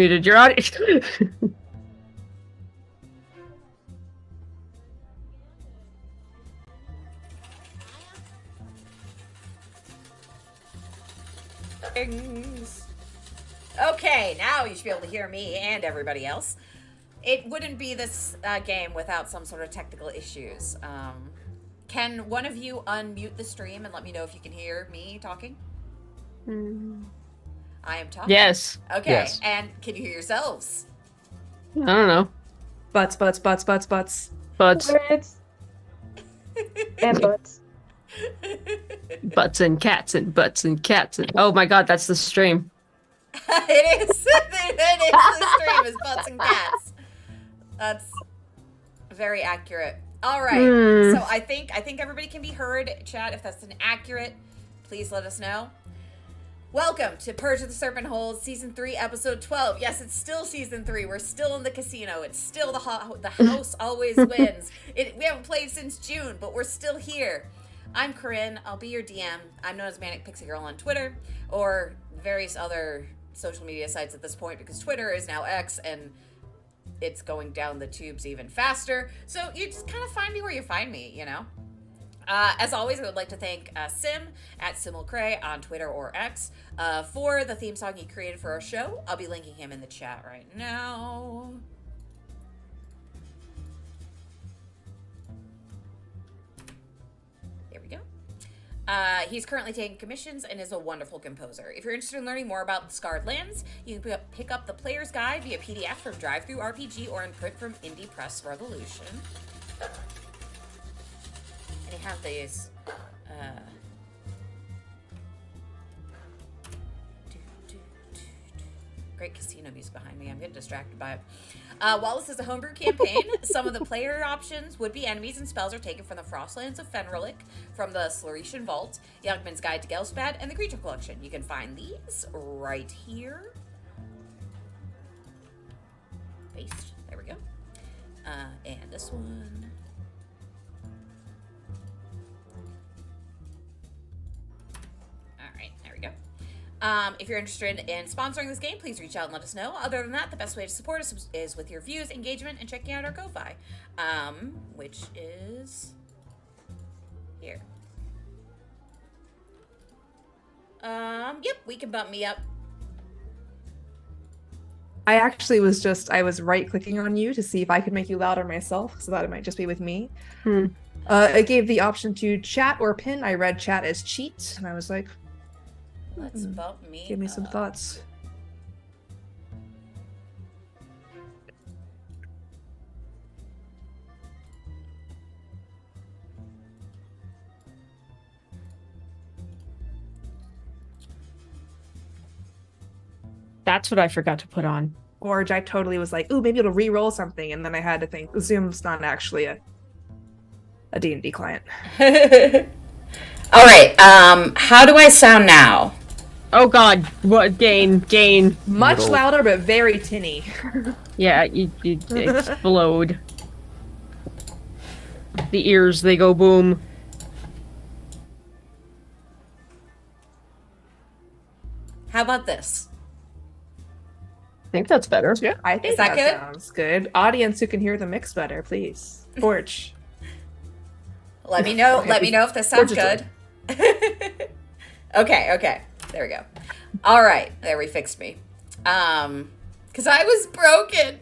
Muted your audio. Okay, now you should be able to hear me and everybody else. It wouldn't be this game without some sort of technical issues. Can one of you unmute the stream and let me know if you can hear me talking? I am talking. Yes. Okay, Yes. and can you hear yourselves? I don't know. Butts. Butts. Words and butts. Butts and cats and butts and cats. And... Oh my god, that's the stream. It is. The stream is butts and cats. That's very accurate. All right. So I think everybody can be heard. Chat, if that's inaccurate, please let us know. Welcome to Purge of the Serpent Holes, Season 3, Episode 12. Yes, it's still Season 3. We're still in the casino. It's still the house always wins. We haven't played since June, but we're still here. I'm Corinne. I'll be your DM. I'm known as Manic Pixie Girl on Twitter or various other social media sites at this point because Twitter is now X and it's going down the tubes even faster. So you just kind of find me where you find me, you know? As always, I would like to thank Sim at Simulcray on Twitter or X for the theme song he created for our show. I'll be linking him in the chat right now. There we go. He's currently taking commissions and is a wonderful composer. If you're interested in learning more about the Scarred Lands, you can pick up the Player's Guide via PDF from Drive-Thru RPG or in print from Indie Press Revolution. And you have these, great casino music behind me. I'm getting distracted by it. While this is a homebrew campaign, some of the player options would be enemies and spells are taken from the Frostlands of Fenrilic, from the Sluretian Vault, Youngman's Guide to Gelspad, and the Creature Collection. You can find these right here. Paste. There we go. And this one. If you're interested in sponsoring this game, please reach out and let us know. Other than that, the best way to support us is with your views, engagement, and checking out our Ko-Fi, which is here. Yep, we can bump me up. I actually I was right-clicking on you to see if I could make you louder myself, so that it might just be with me. It gave the option to chat or pin. I read chat as cheat, and I was like, let's bump me give me some thoughts. That's what I forgot to put on. Or I totally was like, ooh, maybe it'll re-roll something, and then I had to think, Zoom's not actually a D&D client. All right, how do I sound now? Oh god, what gain. Much louder, but very tinny. Yeah, you explode. The ears, they go boom. How about this? I think that's better. Yeah. I think Is that good? sounds good. Audience who can hear the mix better, please. Forge. Let me know. Let me know if this sounds Forge good. Okay. There we go. All right. There, we fixed me. Because I was broken.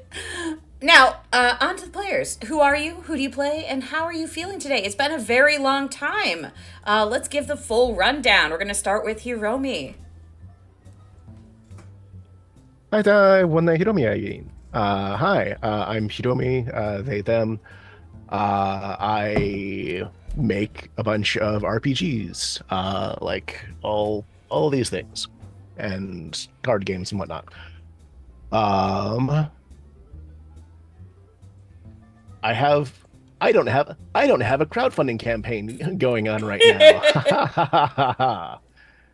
Now, on to the players. Who are you? Who do you play? And how are you feeling today? It's been a very long time. Let's give the full rundown. We're going to start with Hiromi. はい、Hiromi again. Hi, I'm Hiromi, they, them. I make a bunch of RPGs, like all these things, and card games and whatnot. I don't have a crowdfunding campaign going on right now.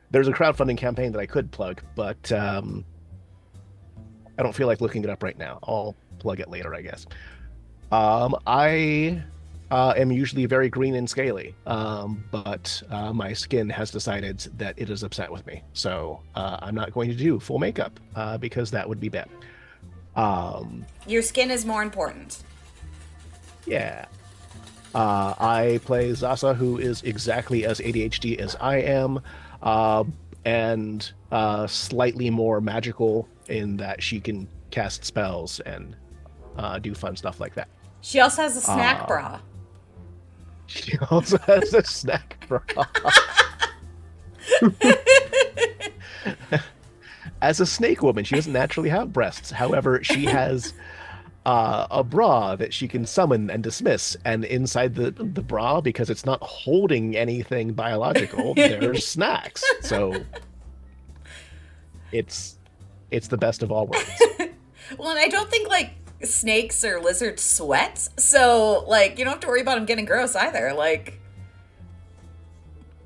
There's a crowdfunding campaign that I could plug, but I don't feel like looking it up right now. I'll plug it later, I guess. I am usually very green and scaly, but my skin has decided that it is upset with me. So I'm not going to do full makeup because that would be bad. Your skin is more important. Yeah. I play Zasa, who is exactly as ADHD as I am, and slightly more magical in that she can cast spells and do fun stuff like that. She also has a snack Uh, bra. She also has a snack bra. As a snake woman, she doesn't naturally have breasts. However, she has a bra that she can summon and dismiss, and inside the bra, because it's not holding anything biological, there's snacks. So it's the best of all worlds. Well, and I don't think like snakes or lizards sweat, so like you don't have to worry about them getting gross either. Like,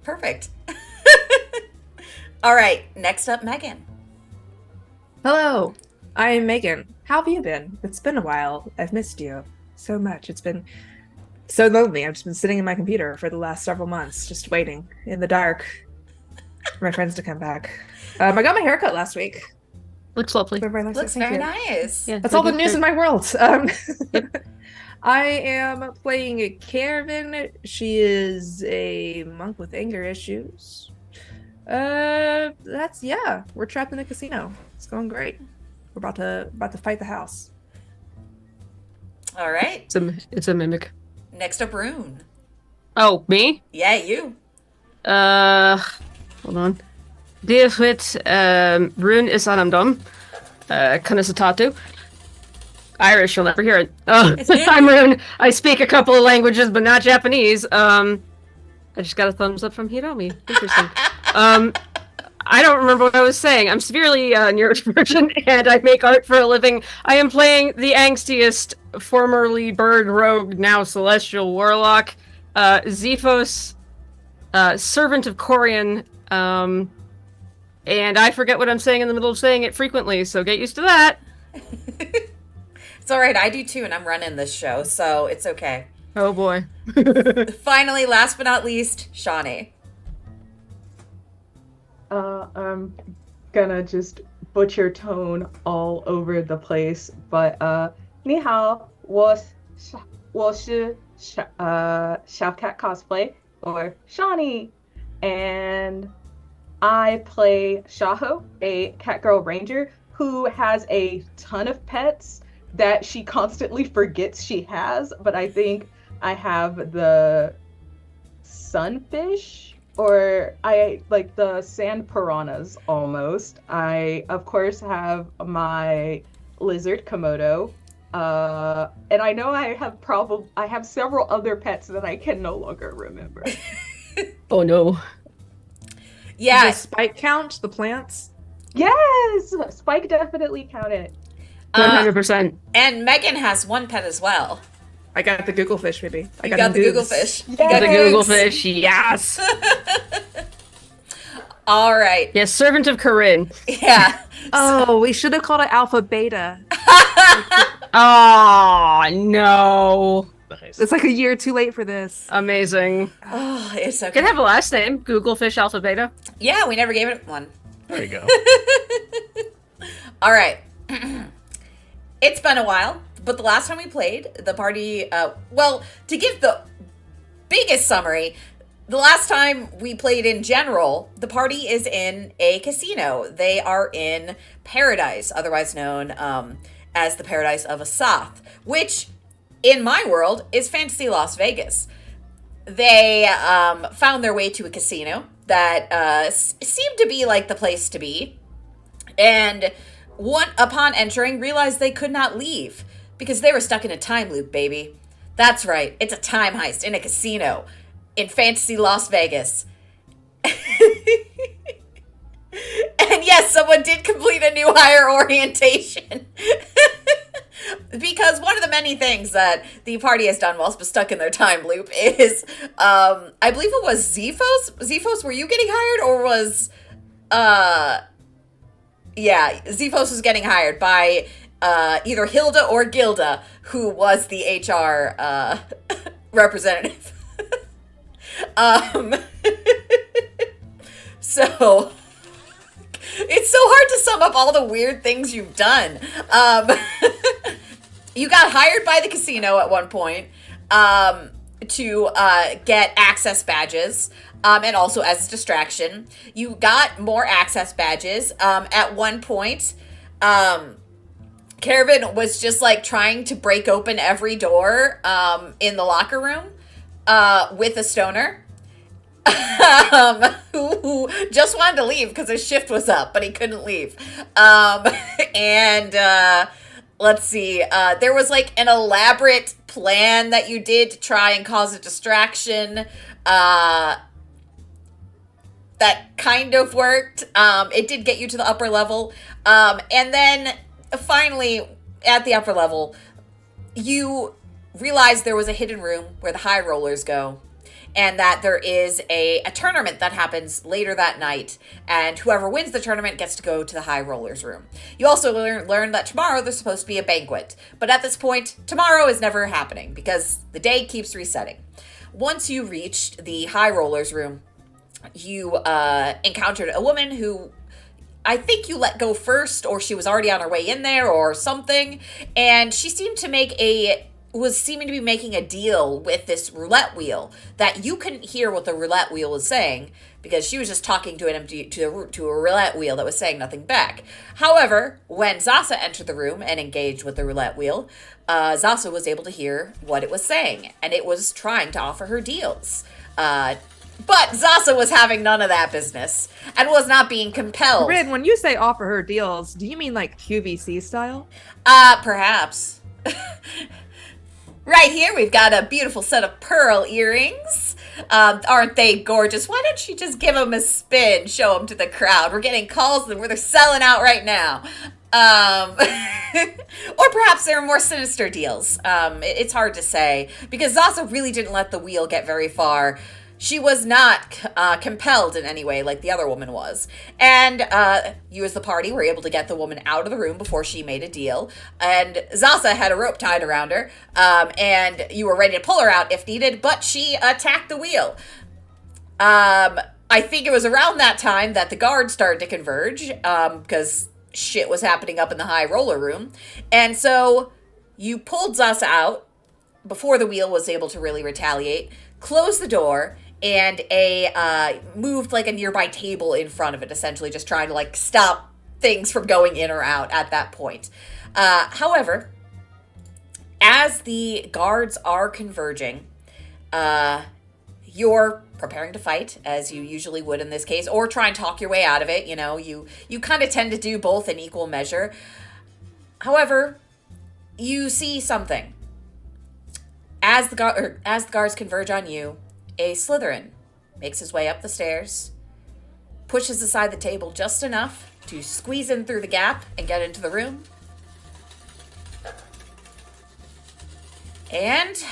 perfect. All right, next up, Megan. Hello, I am Megan. How have you been? It's been a while. I've missed you so much. It's been so lonely. I've just been sitting in my computer for the last several months, just waiting in the dark for my friends to come back. I got my haircut last week. Looks lovely. Very nice. Looks Thank very you. nice. Yeah, That's all the they news look in my world. I am playing Caravan. She is a monk with anger issues. We're trapped in a casino. It's going great. We're about to fight the house. All right, It's a mimic. next up, Rune. Oh, me? Yeah, you. Hold on. Dear with Rune is Anamdom. Kanasatatu. Irish, you'll never hear it. I'm Rune. I speak a couple of languages, but not Japanese. I just got a thumbs up from Hiromi. Interesting. I don't remember what I was saying. I'm severely neurodivergent, and I make art for a living. I am playing the angstiest, formerly bird rogue, now celestial warlock, Zephos, servant of Corian, and I forget what I'm saying in the middle of saying it frequently, so get used to that. It's all right. I do too, and I'm running this show, so it's okay. Oh boy. Finally, last but not least, Shawnee. I'm gonna just butcher tone all over the place, but 你好，我是小cat cosplay or Shawnee, and I play Shaho, a catgirl ranger who has a ton of pets that she constantly forgets she has, but I think I have the sunfish, or I like the sand piranhas almost. I, of course, have my lizard Komodo. And I know I have several other pets that I can no longer remember. Oh no. Yeah. Does Spike count the plants? Yes! Spike definitely counted. 100%. And Megan has one pet as well. I got the Google fish, baby. I You got the Google Googs. fish. You Yes. got The Google Googs. fish, yes. All right. Yes, servant of Corinne. Yeah. Oh, we should have called it Alpha Beta. Oh no. Nice. It's like a year too late for this. Amazing. Oh, it's okay. Can I have a last name? Google Fish Alpha Beta. Yeah, we never gave it one. There you go. All right. It's been a while, but the last time we played, the party, well, to give the biggest summary, the last time we played in general, the party is in a casino. They are in Paradise, otherwise known as the Paradise of Asath, which, in my world, is Fantasy Las Vegas. They found their way to a casino that seemed to be like the place to be, and upon entering, realized they could not leave because they were stuck in a time loop, baby. That's right, it's a time heist in a casino in Fantasy Las Vegas. And yes, someone did complete a new hire orientation. Because one of the many things that the party has done whilst stuck in their time loop is, I believe it was Zephos. Zephos, were you getting hired, or was, yeah, Zephos was getting hired by either Hilda or Gilda, who was the HR representative. So It's so hard to sum up all the weird things you've done. You got hired by the casino at one point to get access badges, and also as a distraction. You got more access badges. At one point, Caravan was just like trying to break open every door in the locker room with a stoner. Who just wanted to leave because his shift was up, but he couldn't leave. And let's see, there was like an elaborate plan that you did to try and cause a distraction. That kind of worked. It did get you to the upper level. And then finally, at the upper level, you realized there was a hidden room where the high rollers go. And that there is a tournament that happens later that night, and whoever wins the tournament gets to go to the high rollers room. You also learn that tomorrow there's supposed to be a banquet, but at this point, tomorrow is never happening because the day keeps resetting. Once you reached the high rollers room, you encountered a woman who I think you let go first, or she was already on her way in there or something, and she seemed to was seeming to be making a deal with this roulette wheel that you couldn't hear what the roulette wheel was saying because she was just talking to to a roulette wheel that was saying nothing back. However, when Zasa entered the room and engaged with the roulette wheel, Zasa was able to hear what it was saying, and it was trying to offer her deals. But Zasa was having none of that business and was not being compelled. Rin, when you say offer her deals, do you mean like QVC style? Perhaps. Right here, we've got a beautiful set of pearl earrings. Aren't they gorgeous? Why don't you just give them a spin, show them to the crowd? We're getting calls where they're selling out right now. Or perhaps there are more sinister deals. It's hard to say, because Zasa really didn't let the wheel get very far. She was not compelled in any way like the other woman was. And you as the party were able to get the woman out of the room before she made a deal. And Zasa had a rope tied around her. And you were ready to pull her out if needed, but she attacked the wheel. I think it was around that time that the guards started to converge, because shit was happening up in the high roller room. And so you pulled Zasa out before the wheel was able to really retaliate, closed the door, and moved like a nearby table in front of it, essentially just trying to like stop things from going in or out at that point. However, as the guards are converging, you're preparing to fight, as you usually would in this case, or try and talk your way out of it. You know, you kind of tend to do both in equal measure. However, you see something. As the guards converge on you, a Slytherin makes his way up the stairs, pushes aside the table just enough to squeeze in through the gap and get into the room. And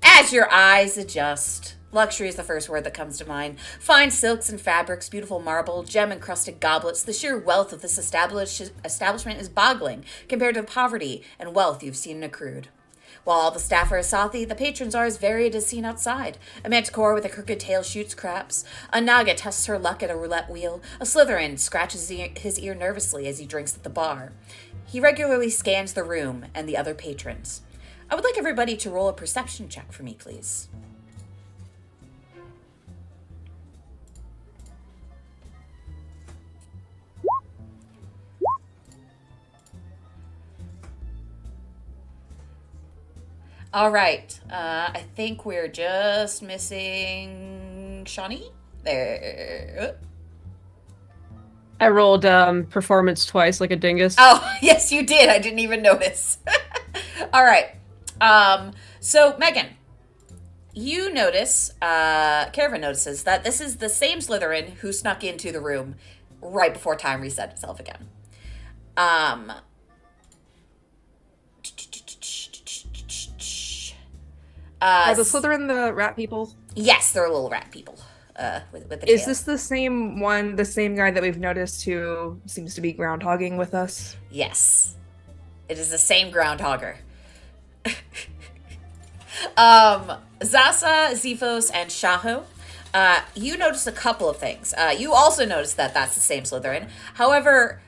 as your eyes adjust, luxury is the first word that comes to mind. Fine silks and fabrics, beautiful marble, gem-encrusted goblets. The sheer wealth of this establishment is boggling compared to the poverty and wealth you've seen accrued. While all the staff are Asathi, the patrons are as varied as seen outside. A manticore with a crooked tail shoots craps. A Naga tests her luck at a roulette wheel. A Slytherin scratches his ear nervously as he drinks at the bar. He regularly scans the room and the other patrons. I would like everybody to roll a perception check for me, please. All right. I think we're just missing Shawnee. There. I rolled performance twice like a dingus. Oh, yes, you did. I didn't even notice. All right. So, Megan, you notice, Caravan notices that this is the same Slytherin who snuck into the room right before time reset itself again. Are the Slytherin the rat people? Yes, they're little rat people. With the Is tail. this the same one, the same guy that we've noticed who seems to be groundhogging with us? Yes. It is the same groundhogger. Zasa, Zephos, and Shaho you notice a couple of things. You also notice that that's the same Slytherin. However,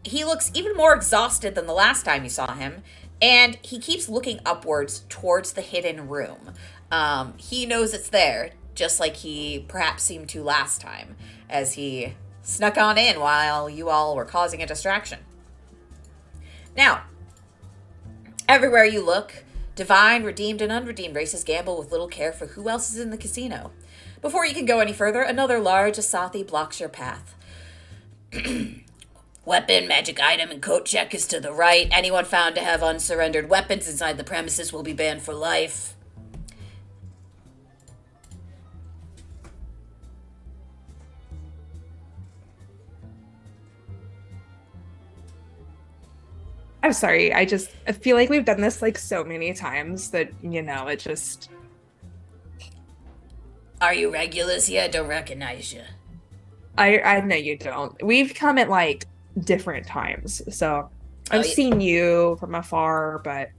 he looks even more exhausted than the last time you saw him, and he keeps looking upwards towards the hidden room. He knows it's there, just like he perhaps seemed to last time, as he snuck on in while you all were causing a distraction. Now, everywhere you look, divine, redeemed, and unredeemed races gamble with little care for who else is in the casino. Before you can go any further, another large Asathi blocks your path. Weapon, magic item, and coat check is to the right. Anyone found to have unsurrendered weapons inside the premises will be banned for life. I'm sorry. I feel like we've done this like so many times that, it just. Are you regulars here? I don't recognize you. I know you don't. We've come at like different times. So I've seen you from afar, but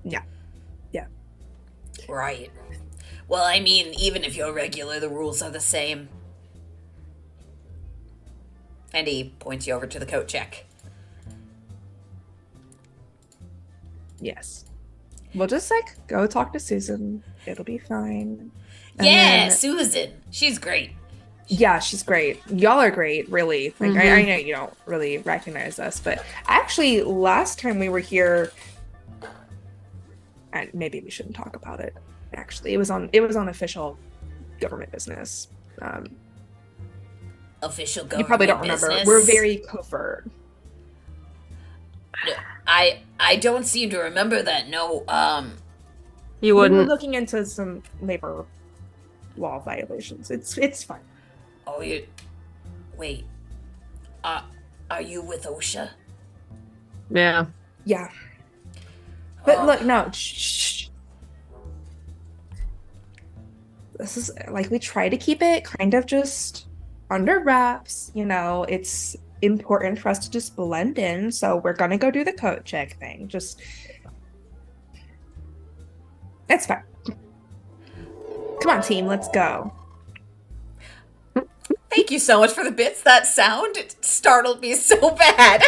yeah. Right. Well, I mean, even if you're regular, the rules are the same. And he points you over to the coat check. Yes. We'll just go talk to Susan. It'll be fine. Yeah, Susan. She's great. Yeah, she's great. Y'all are great, really. Like I know you don't really recognize us, but actually last time we were here, and maybe we shouldn't talk about it. Actually, it was on official government business. Official government. You probably don't remember. Business? We're very covert. I don't seem to remember that. No. You We were wouldn't. looking into some labor law violations. It's fine. Oh, you. Wait. Are you with OSHA? Yeah. Yeah. But look, no. Shh. This is we try to keep it kind of just under wraps. It's important for us to just blend in. So we're gonna go do the coat check thing. Just. It's fine. Come on, team. Let's go. Thank you so much for the bits. That sound startled me so bad.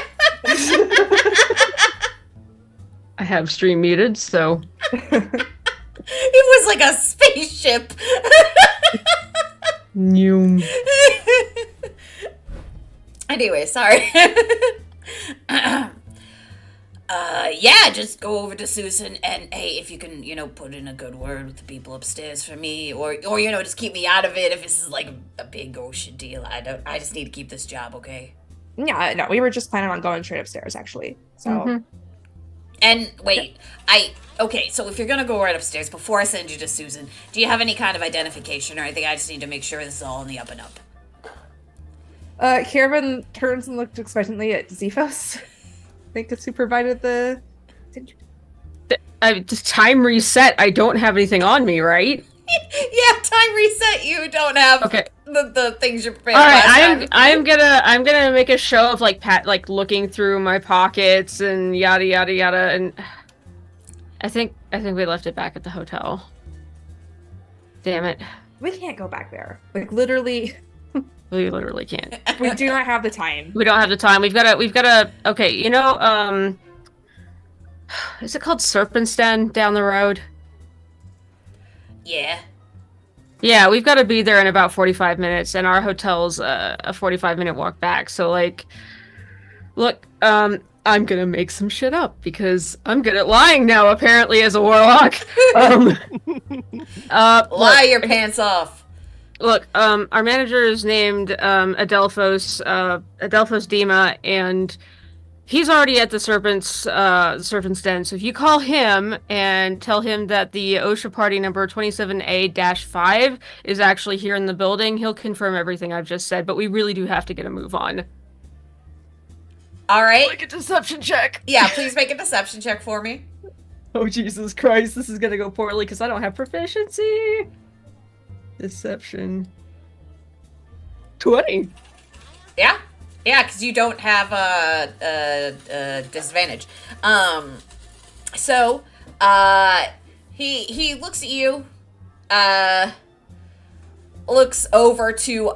I have stream muted, so. It was like a spaceship. New. Anyway, sorry. Yeah, just go over to Susan and hey, if you can, put in a good word with the people upstairs for me, or just keep me out of it if this is like a big ocean deal. I just need to keep this job, okay? Yeah, no, we were just planning on going straight upstairs, actually. So. And wait, okay, so if you're gonna go right upstairs, before I send you to Susan, do you have any kind of identification or anything? I just need to make sure this is all on the up and up. Kieran turns and looked expectantly at Zephos. I think it's who provided the. Just time reset. I don't have anything on me, right? Yeah, time reset. You don't have the things you're prepared. All right, I'm gonna make a show of looking through my pockets and yada yada yada, and I think we left it back at the hotel. Damn it. We can't go back there. Literally. We literally can't. We do not have the time. We don't have the time. We've gotta. Okay, is it called Serpent's Den down the road? Yeah. Yeah, we've got to be there in about 45 minutes, and our hotel's a 45-minute walk back. So, look, I'm gonna make some shit up because I'm good at lying now, apparently, as a warlock. Lie your pants off. Look, our manager is named Adelphos Dima, and he's already at the Serpent's Den. So if you call him and tell him that the OSHA party number 27A-5 is actually here in the building, he'll confirm everything I've just said. But we really do have to get a move on. All right. Make a deception check. Yeah, please make a deception check for me. Oh, Jesus Christ, this is gonna go poorly because I don't have proficiency. Deception. 20. Yeah, because you don't have a disadvantage. So, He looks at you, looks over to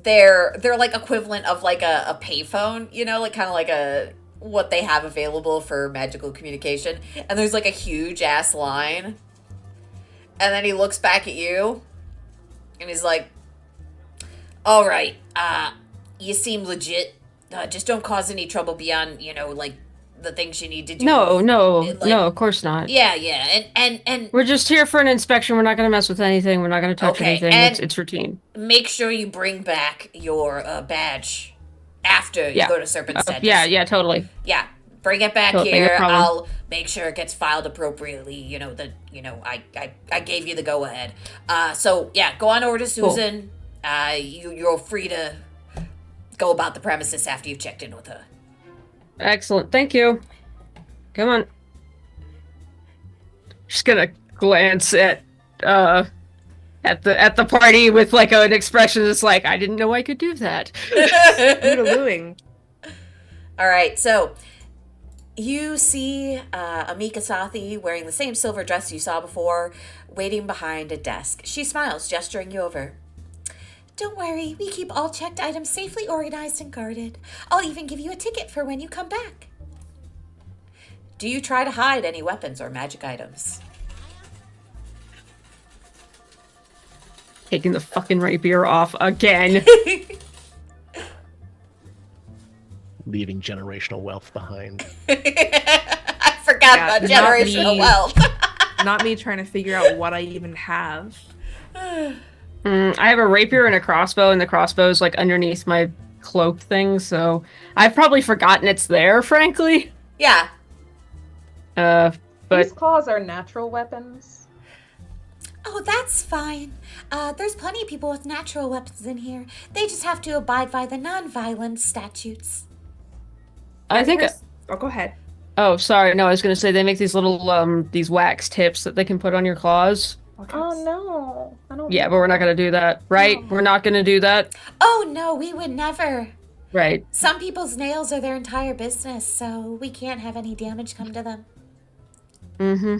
their like equivalent of like a payphone, you know, like kind of like a what they have available for magical communication, and there's like a huge ass line, and then he looks back at you, and he's like, "All right, you seem legit. Just don't cause any trouble beyond, you know, like the things you need to do." No, Like, no, of course not. Yeah, yeah, and We're just here for an inspection. We're not going to mess with anything. We're not going to touch Okay, anything. and- It's routine. make sure you bring back your badge after you Yeah. go to Serpent's Den. Yeah, totally. Yeah, bring it back Totally, no here. problem. I'll make sure it gets filed appropriately. You know that. You know, I gave you the go ahead. So yeah, go on over to Susan. You're free to go about the premises after you've checked in with her. Excellent. Thank you. Come on. Just gonna glance at the party with like an expression that's like, I didn't know I could do that. Oodalooing. All right, so you see Amika Sathi wearing the same silver dress you saw before, waiting behind a desk. She smiles, gesturing you over. Don't worry, we keep all checked items safely organized and guarded. I'll even give you a ticket for when you come back. Do you try to hide any weapons or magic items? Taking the fucking rapier off again. Leaving generational wealth behind. I forgot Yeah, about not generational me. wealth. Not me trying to figure out what I even have. I have a rapier and a crossbow, and the crossbow is like underneath my cloak thing, so I've probably forgotten it's there, frankly. Yeah. But These claws are natural weapons. Oh, that's fine. There's plenty of people with natural weapons in here. They just have to abide by the non-violence statutes. I think. Oh, go ahead. Oh, sorry. No, I was gonna say they make these little these wax tips that they can put on your claws. Okay. Oh no, I don't. Yeah, but we're not gonna do that, right? No. We're not gonna do that, Oh, no, we would never. right? Some people's nails are their entire business, so we can't have any damage come to them. Mm-hmm.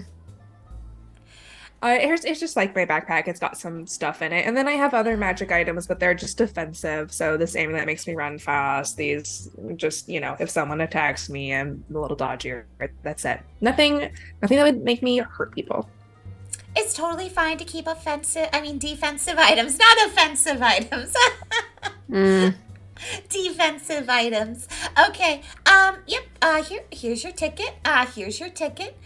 It's just like my backpack. It's got some stuff in it. And then I have other magic items, but they're just defensive. So this aim that makes me run fast. These just, you know, if someone attacks me, I'm a little dodgier. That's it. Nothing that would make me hurt people. It's totally fine to keep defensive items, not offensive items. Defensive items. Okay. Yep. Here's your ticket. Here's your ticket.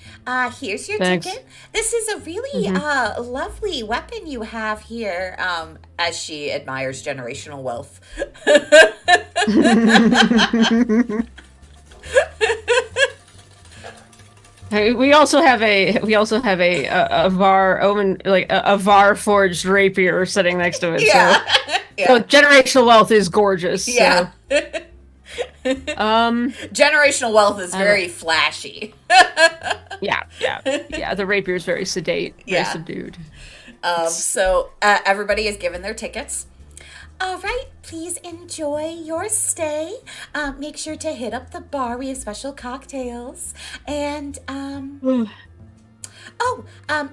Here's your Thanks. ticket. This is a really lovely weapon you have here. As she admires generational wealth. We also have a var omen, like a var forged rapier sitting next to it. Yeah. So generational wealth is gorgeous. so, Yeah. Generational wealth is very flashy. yeah. The rapier is very sedate, very Yeah. subdued. So everybody is given their tickets. All right, please enjoy your stay. Make sure to hit up the bar. We have special cocktails. And,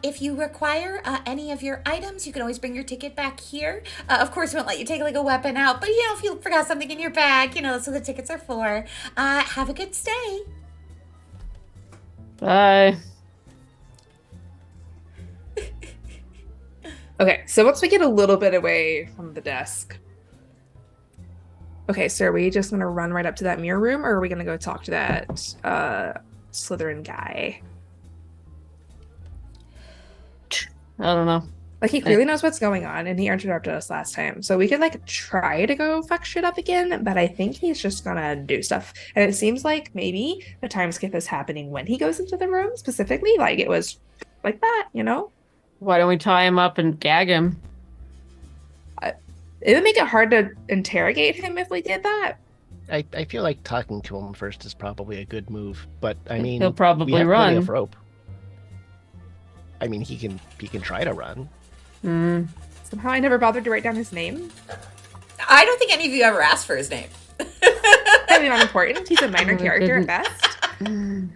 if you require any of your items, you can always bring your ticket back here. Of course, we won't let you take like a weapon out, but if you forgot something in your bag, that's what the tickets are for. Have a good stay. Bye. Okay, so once we get a little bit away from the desk. Okay, so are we just gonna run right up to that mirror room, or are we gonna go talk to that Slytherin guy? I don't know. Like, he clearly knows what's going on, and he interrupted us last time. So we could, try to go fuck shit up again, but I think he's just gonna do stuff. And it seems like maybe the time skip is happening when he goes into the room, specifically. Like, it was like that, Why don't we tie him up and gag him? It would make it hard to interrogate him if we did that. I feel like talking to him first is probably a good move, but I mean, He'll probably we have plenty run. of rope. I mean, he can try to run. Somehow I never bothered to write down his name. I don't think any of you ever asked for his name. Probably not important. He's a minor Oh, I character at didn't.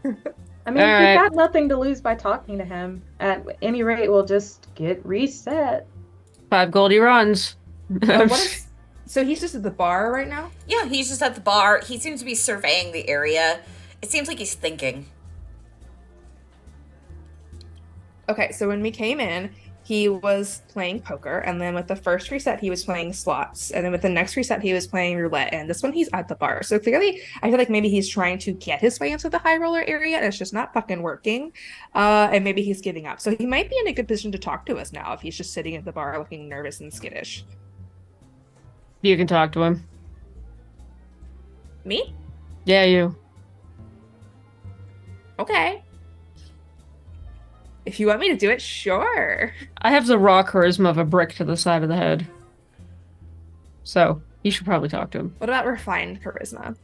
best. I mean, All we've right. got nothing to lose by talking to him. At any rate, we'll just get reset. 5 goldie runs. What is? So he's just at the bar right now. Yeah, he's just at the bar. He seems to be surveying the area. It seems like he's thinking. Okay, so when we came in, he was playing poker, and then with the first reset, he was playing slots, and then with the next reset, he was playing roulette, and this one, he's at the bar. So clearly, I feel like maybe he's trying to get his way into the high roller area, and it's just not fucking working, and maybe he's giving up. So he might be in a good position to talk to us now if he's just sitting at the bar looking nervous and skittish. You can talk to him. Me? Yeah, you. Okay. If you want me to do it, sure. I have the raw charisma of a brick to the side of the head. So, you should probably talk to him. What about refined charisma?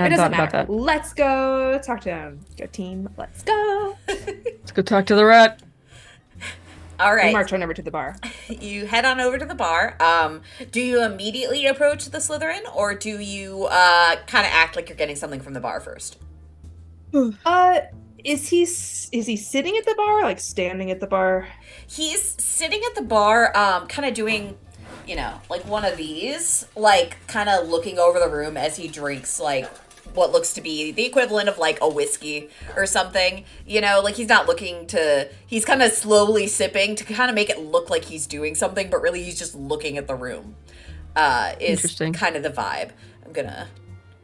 I It hadn't doesn't thought about matter. that. Let's go talk to him. Go team, let's go. Let's go talk to the rat. All We right. march on over to the bar. You head on over to the bar. Do you immediately approach the Slytherin, or do you kind of act like you're getting something from the bar first? Is he sitting at the bar, like standing at the bar? He's sitting at the bar, kind of doing, like one of these, like kind of looking over the room as he drinks, like what looks to be the equivalent of like a whiskey or something. Like he's not looking to, he's kind of slowly sipping to kind of make it look like he's doing something, but really he's just looking at the room. Is Interesting. kind of the vibe. I'm gonna.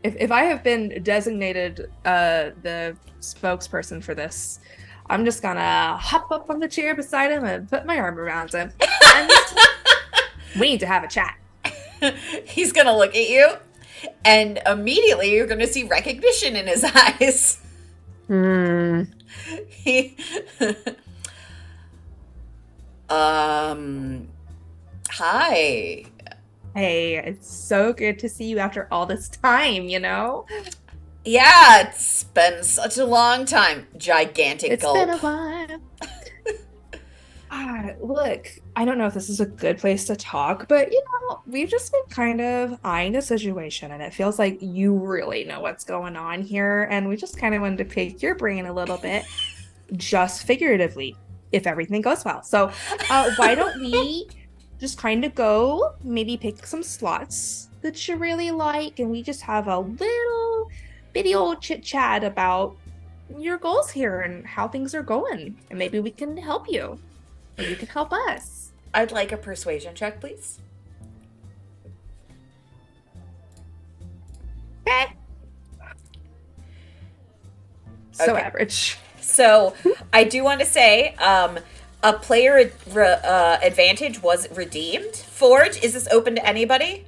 If I have been designated the spokesperson for this, I'm just gonna hop up on the chair beside him and put my arm around him. And we need to have a chat. He's gonna look at you, and immediately you're gonna see recognition in his eyes. He, hi. Hey, it's so good to see you after all this time, Yeah, it's been such a long time. Gigantic It's gulp. been a while. Look, I don't know if this is a good place to talk, but we've just been kind of eyeing the situation, and it feels like you really know what's going on here, and we just kind of wanted to pick your brain a little bit, just figuratively, if everything goes well. So, why don't we just kind of go, maybe pick some slots that you really like, and we just have a little bitty old chit chat about your goals here and how things are going, and maybe we can help you. Or you can help us. I'd like a persuasion check, please. Okay. So Okay. average. So, I do want to say, a player advantage was redeemed. Forge, is this open to anybody?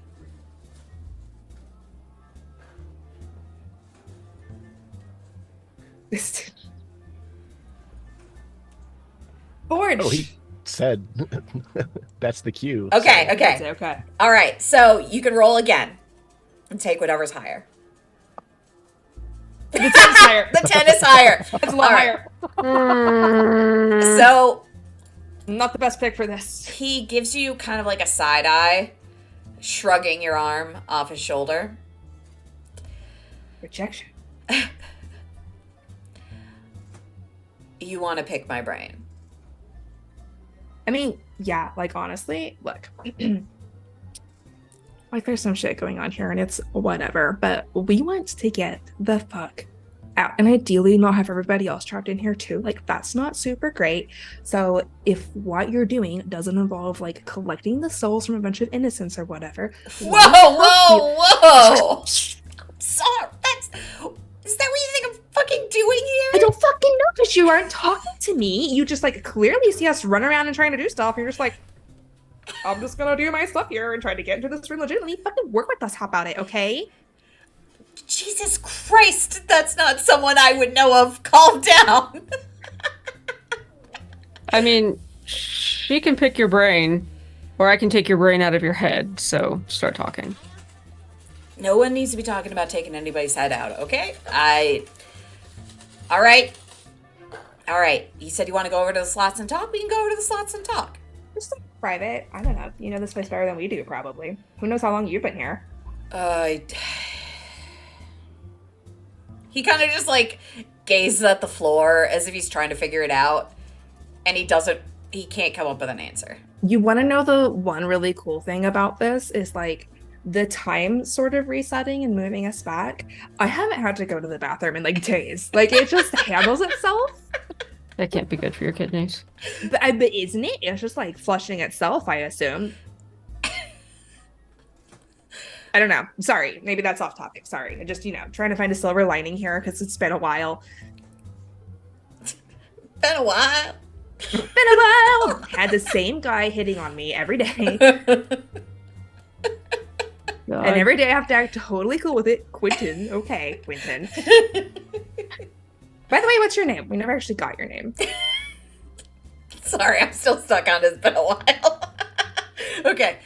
Forge. Oh, he said that's the cue. Okay, so- okay. Okay. All right, so you can roll again and take whatever's higher. The 10's higher. The 10 is higher. That's a lot All right. higher. So Not the best pick for this. he gives you kind of like a side eye, shrugging your arm off his shoulder. Rejection. You want to pick my brain. I mean, yeah, like honestly, look. Like there's some shit going on here and it's whatever, but we want to get the fuck out. And ideally not have everybody else trapped in here too. Like that's not super great. So if what you're doing doesn't involve like collecting the souls from a bunch of innocents or whatever. Whoa! Sorry, is that what you think I'm fucking doing I here? don't fucking know because you aren't talking to me. You just like clearly see us run around and trying to do stuff. And you're just like, I'm just gonna do my stuff here and try to get into this room legitimately. Fucking work with us. How about it? Okay. Jesus Christ, that's not someone I would know of. Calm down. I mean, she can pick your brain, or I can take your brain out of your head, so start talking. No one needs to be talking about taking anybody's head out, okay? All right. You said you want to go over to the slots and talk? We can go over to the slots and talk. Just like private. I don't know. You know this place better than we do, probably. Who knows how long you've been here? He kind of just like gazes at the floor as if he's trying to figure it out, and he can't come up with an answer. You want to know the one really cool thing about this is like the time sort of resetting and moving us back. I haven't had to go to the bathroom in like days. Like it just handles itself. That can't be good for your kidneys. But isn't it? It's just like flushing itself, I assume. I don't know. Sorry. Maybe that's off topic. Sorry. I just, trying to find a silver lining here because it's been a while. Been a while. Been a while. Had the same guy hitting on me every day. And every day I have to act totally cool with it. Quentin. Okay, Quentin. By the way, what's your name? We never actually got your name. Sorry, I'm still stuck on it's been a while. Okay.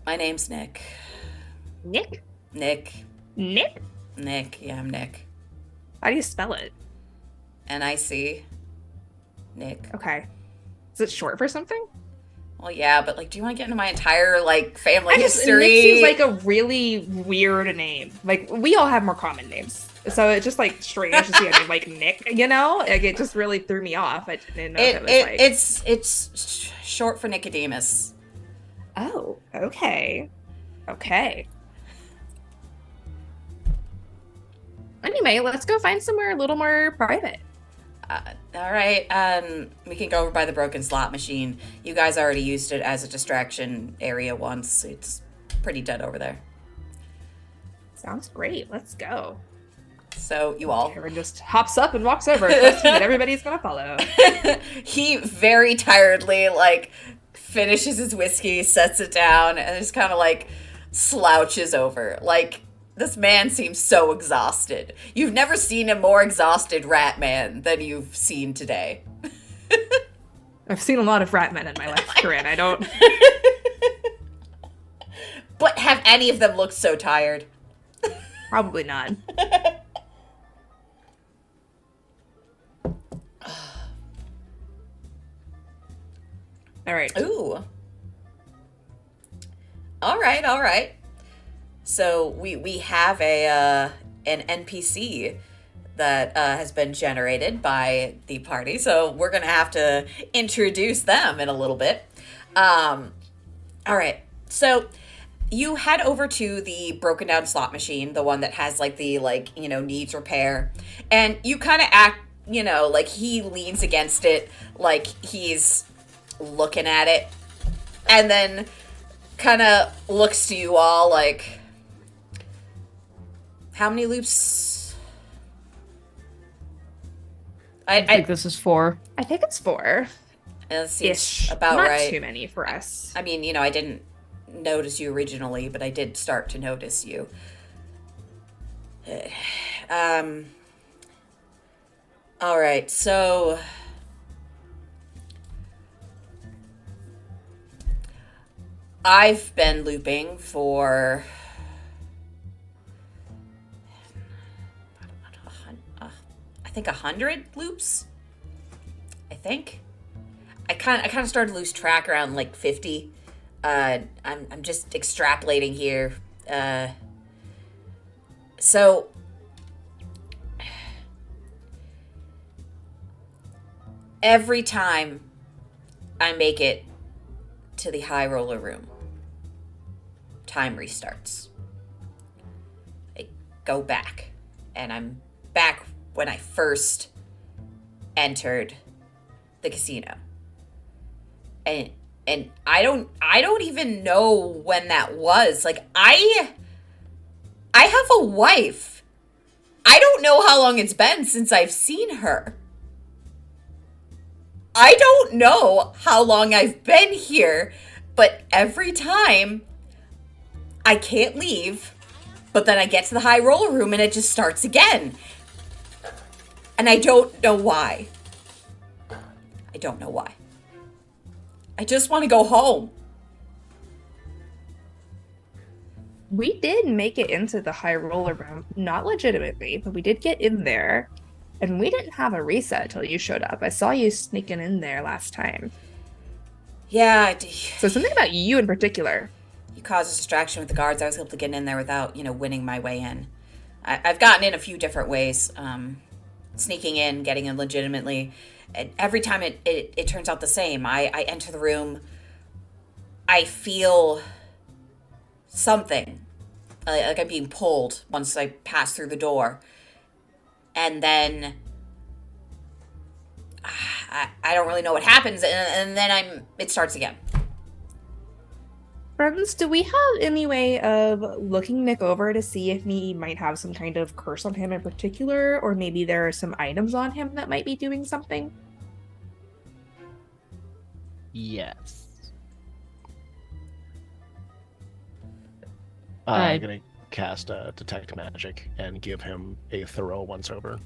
My name's Nick. Nick? Nick. Nick? Nick. Yeah, I'm Nick. How do you spell it? N-I-C. Nick. Okay. Is it short for something? Well, yeah, but like, do you want to get into my entire like family Nick history? seems like a really weird name. Like we all have more common names, so it's just like strange to see a name like Nick. Like it just really threw me off. I didn't know it was like. It's short for Nicodemus. Oh, okay. Okay. Anyway, let's go find somewhere a little more private. All right, we can go over by the broken slot machine. You guys already used it as a distraction area once. It's pretty dead over there. Sounds great. Let's go. So you all... Karen just hops up and walks over, trusting that everybody's gonna follow. He very tiredly, like, finishes his whiskey, sets it down, and just kind of, like, slouches over. Like... This man seems so exhausted. You've never seen a more exhausted rat man than you've seen today. I've seen a lot of rat men in my life, Corinne. I don't... But have any of them looked so tired? Probably not. All right. Ooh. All right. So we have an NPC that has been generated by the party. So we're gonna have to introduce them in a little bit. All right. So you head over to the broken down slot machine, the one that has like the needs repair, and you kind of act like he leans against it, like he's looking at it, and then kind of looks to you all like. How many loops? I think this is 4. I think it's 4. That seems Ish. about Not right. too many for us. I mean, I didn't notice you originally, but I did start to notice you. All right, so... I've been looping for... I think 100 loops. I think. I kind of started to lose track around like 50. I'm just extrapolating here. So every time I make it to the high roller room, time restarts. I go back, and I'm back when I first entered the casino. And I don't even know when that was. Like I have a wife. I don't know how long it's been since I've seen her. I don't know how long I've been here, but every time I can't leave, but then I get to the high roller room and it just starts again. And I don't know why. I don't know why. I just want to go home. We did make it into the high roller room, not legitimately, but we did get in there. And we didn't have a reset till you showed up. I saw you sneaking in there last time. Yeah, So something about you in particular. you caused a distraction with the guards. I was able to get in there without, winning my way in. I've gotten in a few different ways, sneaking in, getting in legitimately. And every time it turns out the same. I enter the room, I feel something, like I'm being pulled once I pass through the door. And then I don't really know what happens, and then it starts again. Friends, do we have any way of looking Nick over to see if he might have some kind of curse on him in particular, or maybe there are some items on him that might be doing something? Yes. I- I'm gonna cast detect magic and give him a thorough once over.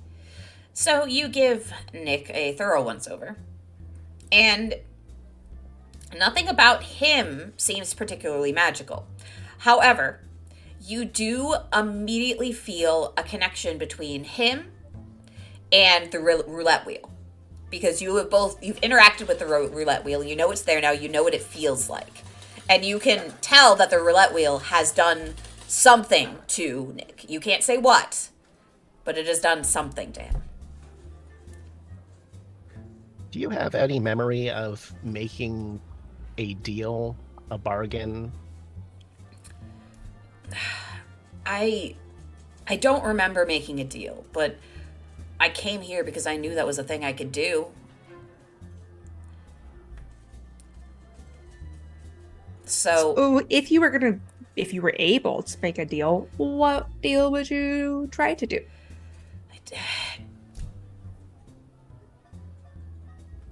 So you give Nick a thorough once over, and nothing about him seems particularly magical. However, you do immediately feel a connection between him and the roulette wheel, because you've interacted with the roulette wheel. You know it's there now. You know what it feels like, and you can tell that the roulette wheel has done something to Nick. You can't say what, but it has done something to him. Do you have any memory of making a deal, a bargain? I don't remember making a deal, but I came here because I knew that was a thing I could do. So if you were able to make a deal, what deal would you try to do?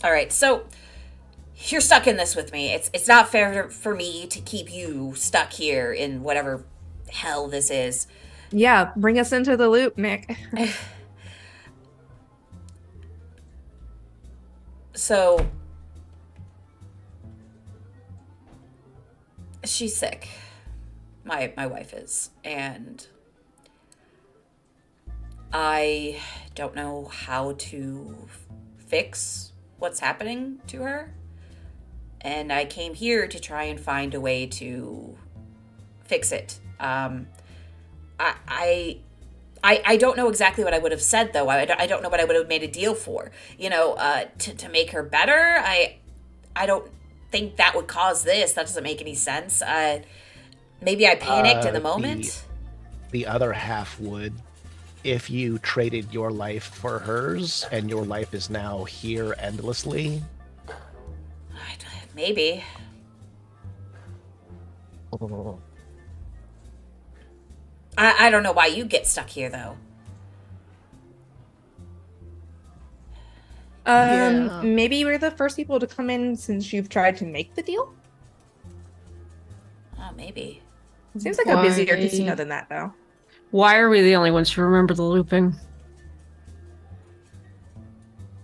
all right, so you're stuck in this with me. It's not fair for me to keep you stuck here in whatever hell this is. Yeah, bring us into the loop, Nick. So she's sick. My wife is, and I don't know how to fix what's happening to her. And I came here to try and find a way to fix it. I don't know exactly what I would have said, though. I don't know what I would have made a deal for. To make her better. I don't think that would cause this. That doesn't make any sense. Maybe I panicked in the moment. The other half would, if you traded your life for hers, and your life is now here endlessly. Maybe. I don't know why you get stuck here, though. Yeah. Maybe we're the first people to come in since you've tried to make the deal. Oh, maybe. Seems like a busier Why- casino than that, though. Why are we the only ones who remember the looping?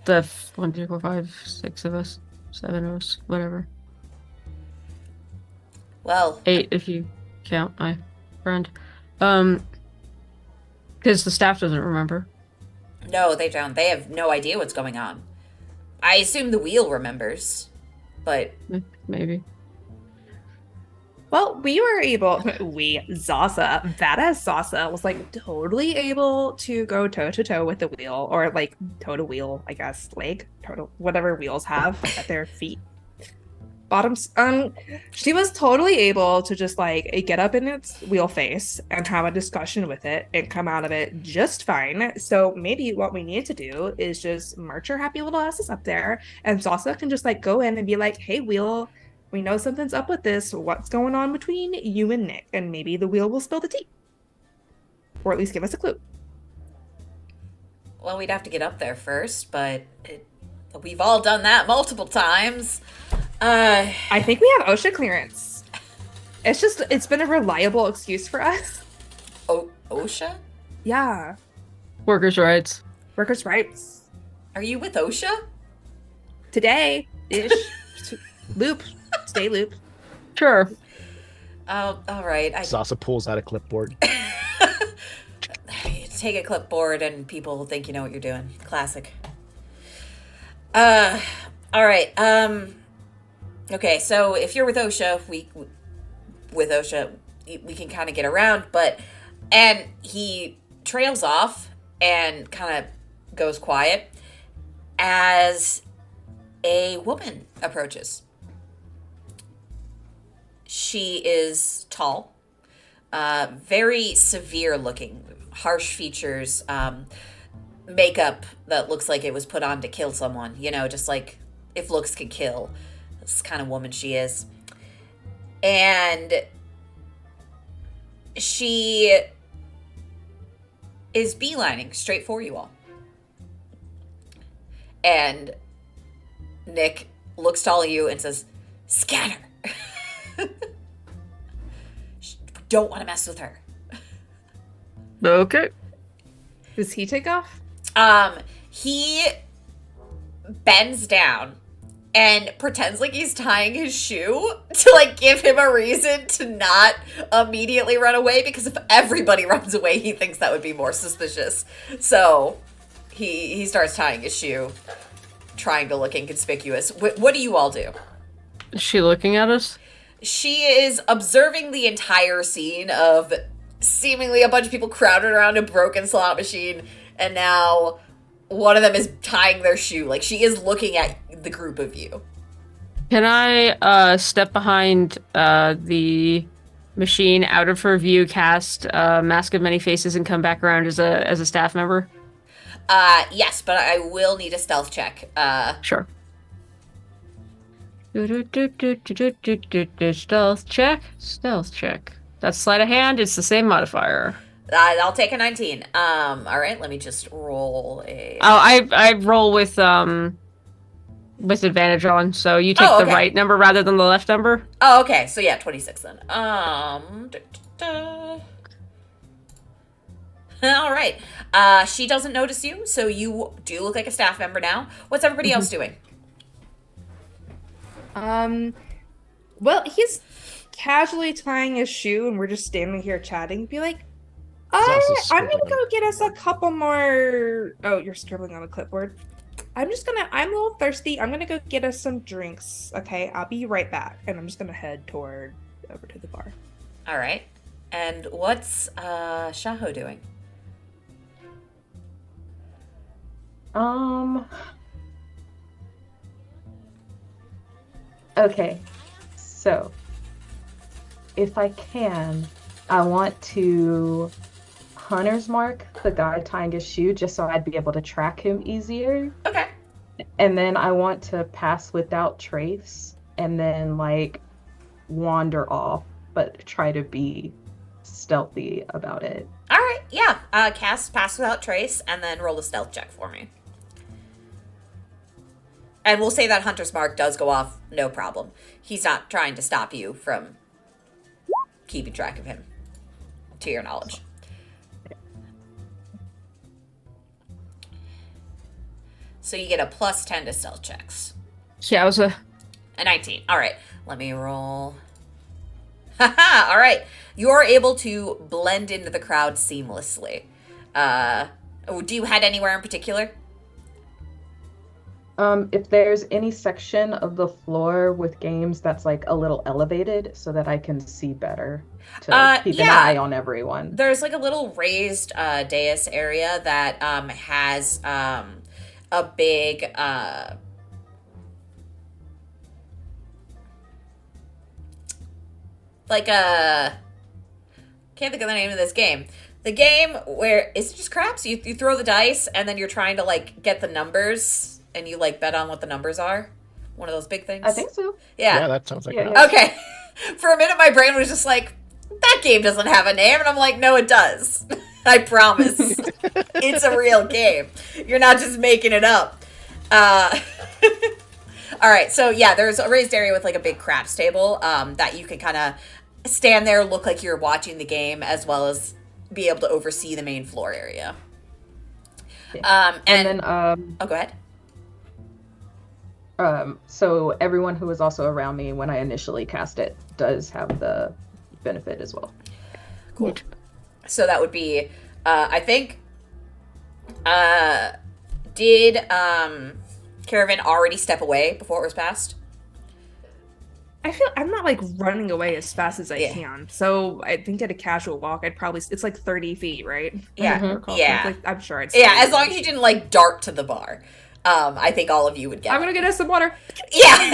The 1, 2, 4, 5, 6 of us, 7 of us, whatever. Well, 8 if you count my friend. Because the staff doesn't remember. no, they don't. They have no idea what's going on. I assume the wheel remembers, but Maybe. Well, Zasa, badass Zasa was like totally able to go toe to toe with the wheel, or like toe to wheel, I guess, leg, whatever wheels have at their feet. Bottoms. She was totally able to just like get up in its wheel face and have a discussion with it and come out of it just fine. So maybe what we need to do is just march our happy little asses up there, and Zasa can just like go in and be like, "Hey, wheel. We know something's up with this. What's going on between you and Nick?" And maybe the wheel will spill the tea. Or at least give us a clue. well, we'd have to get up there first, but we've all done that multiple times. I think we have OSHA clearance. It's been a reliable excuse for us. OSHA? Yeah. Workers' rights. Workers' rights. Are you with OSHA? Today-ish. Loop. Stay loop. Sure. Oh, all right. Zasa pulls out a clipboard. Take a clipboard and people will think you know what you're doing. Classic. All right. Okay, so if you're with OSHA, we can kind of get around, and he trails off and kind of goes quiet as a woman approaches. She is tall, very severe looking, harsh features, makeup that looks like it was put on to kill someone, just like if looks could kill. This kind of woman she is. And she is beelining straight for you all. And Nick looks to all of you and says, "Scatter." Don't want to mess with her. Okay. Does he take off? He bends down and pretends like he's tying his shoe to like give him a reason to not immediately run away, because if everybody runs away, he thinks that would be more suspicious. So he starts tying his shoe, trying to look inconspicuous. What do you all do? Is she looking at us? She is observing the entire scene of seemingly a bunch of people crowded around a broken slot machine, and now one of them is tying their shoe. Like, she is looking at the group of you. Can I step behind the machine, out of her view, cast Mask of Many Faces, and come back around as a staff member? Yes, but I will need a stealth check. Sure. Stealth check. Stealth check. That's sleight of hand. It's the same modifier. I'll take a 19. All right, let me just roll a... Oh, I roll with advantage on, so you take the right number rather than the left number. Oh, okay. So yeah, 26 then. All right. She doesn't notice you, so you do look like a staff member now. What's everybody else doing? Well, he's casually tying his shoe, and we're just standing here chatting. Be like, I'm gonna go get us a couple more. Oh, you're scribbling on a clipboard. I'm a little thirsty. I'm gonna go get us some drinks. Okay, I'll be right back. And I'm just gonna head over to the bar. All right. And what's Shaho doing? Okay, so if I can, I want to hunter's mark the guy tying his shoe just so I'd be able to track him easier. Okay. And then I want to pass without trace and then like wander off, but try to be stealthy about it. All right. Yeah. Cast pass without trace and then roll a stealth check for me. And we'll say that hunter's mark does go off, no problem. He's not trying to stop you from keeping track of him, to your knowledge. So you get a plus 10 to stealth checks. Yowza. A 19. All right. Let me roll. Haha. All right. You're able to blend into the crowd seamlessly. Do you head anywhere in particular? If there's any section of the floor with games that's like a little elevated so that I can see better to keep an eye on everyone. There's like a little raised dais area that has a big like a can't think of the name of this game. The game where is it just craps? You throw the dice and then you're trying to like get the numbers and you like bet on what the numbers are. One of those big things. I think so. Yeah. Yeah, that sounds like that. Yeah. Okay. For a minute, my brain was just like, that game doesn't have a name. And I'm like, no, it does. I promise. It's a real game. You're not just making it up. All right. So, yeah, there's a raised area with like a big craps table that you can kind of stand there, look like you're watching the game, as well as be able to oversee the main floor area. Yeah. And then, oh, go ahead. So everyone who was also around me when I initially cast it does have the benefit as well. Cool. So that would be, I think, did Caravan already step away before it was passed? I feel I'm not like running away as fast as I Yeah. can. So I think at a casual walk, I'd probably it's like 30 feet, right? Yeah. If I recall Yeah. correctly. I'm sure it's Yeah, still as long within. as you didn't like dart to the bar. I think all of you would get I'm it. gonna get us some water. Yeah.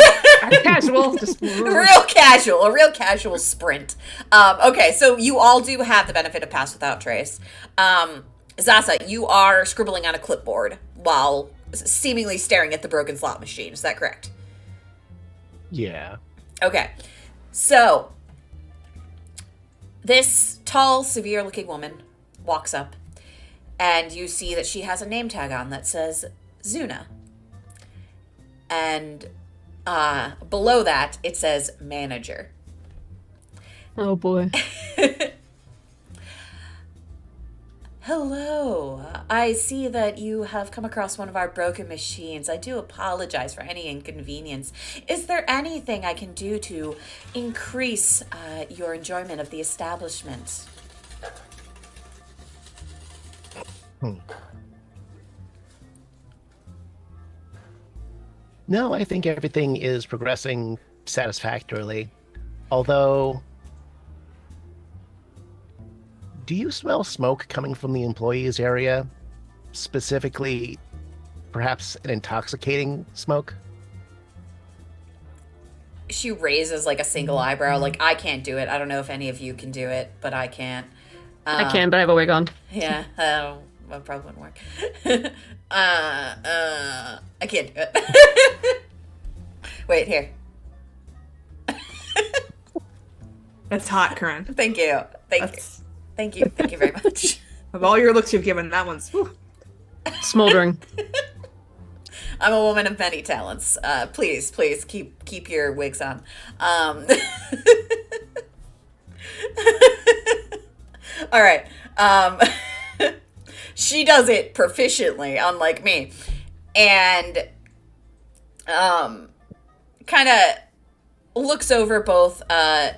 Casual, just A real casual sprint. Okay, so you all do have the benefit of pass without trace. Zasa, you are scribbling on a clipboard while seemingly staring at the broken slot machine. Is that correct? Yeah. Okay. So, this tall, severe-looking woman walks up, and you see that she has a name tag on that says Zuna. And below that, it says manager. Oh boy. Hello. I see that you have come across one of our broken machines. I do apologize for any inconvenience. Is there anything I can do to increase your enjoyment of the establishment? No, I think everything is progressing satisfactorily. Although, do you smell smoke coming from the employees area? Specifically, perhaps an intoxicating smoke? She raises like a single eyebrow, like, I can't do it. I don't know if any of you can do it, but I can't. I can, but I have a wig on. Yeah, that probably wouldn't work. I can't do it. Wait, here. That's hot, Corinne. Thank you. Thank you very much. Of all your looks you've given, that one's whew. Smoldering. I'm a woman of many talents. Please keep your wigs on. All right. She does it proficiently, unlike me, and kind of looks over both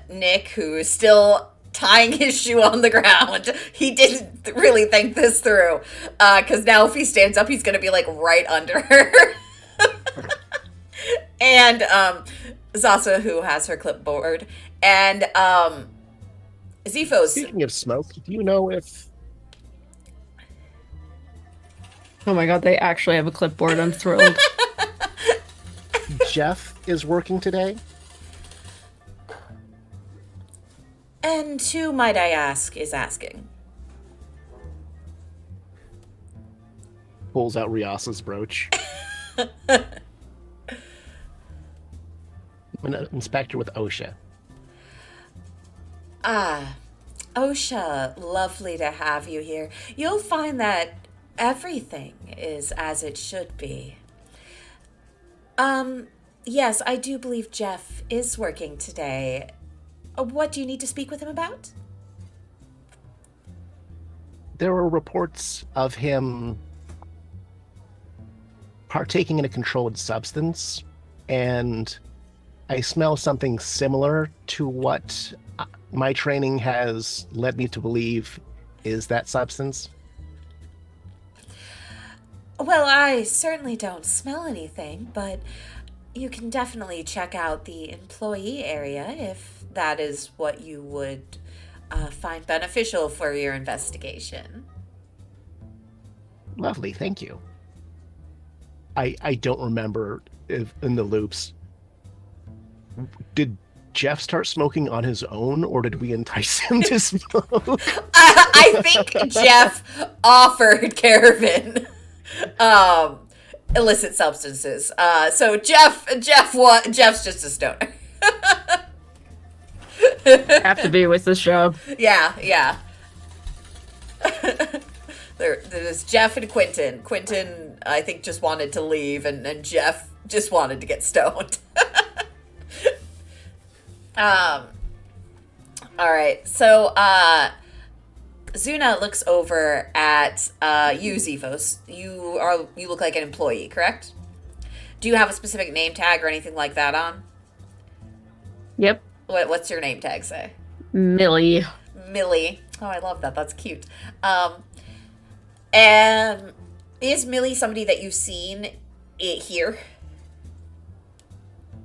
Nick, who is still tying his shoe on the ground. He didn't really think this through, because now if he stands up, he's gonna be like right under her. And Zasa, who has her clipboard, and Ziphos. Speaking of smoke, do you know if Oh my god, they actually have a clipboard. I'm thrilled. Jeff is working today? And who, might I ask, is asking? Pulls out Riasa's brooch. I'm an inspector with OSHA. Ah, Osha, lovely to have you here. You'll find that everything is as it should be. Yes, I do believe Jeff is working today. What do you need to speak with him about? There were reports of him partaking in a controlled substance, and I smell something similar to what my training has led me to believe is that substance. Well, I certainly don't smell anything, but you can definitely check out the employee area if that is what you would find beneficial for your investigation. Lovely, thank you. I don't remember if in the loops. Did Jeff start smoking on his own, or did we entice him to smoke? I think Jeff offered Caravan illicit substances. So Jeff's just a stoner. Have to be with this job. Yeah. There's Jeff and Quentin. Quentin, I think, just wanted to leave, and Jeff just wanted to get stoned. All right. So, Zuna looks over at you, Ziphos. You look like an employee, correct? Do you have a specific name tag or anything like that on? Yep. What's your name tag say? Millie. Millie. Oh, I love that. That's cute. And is Millie somebody that you've seen here?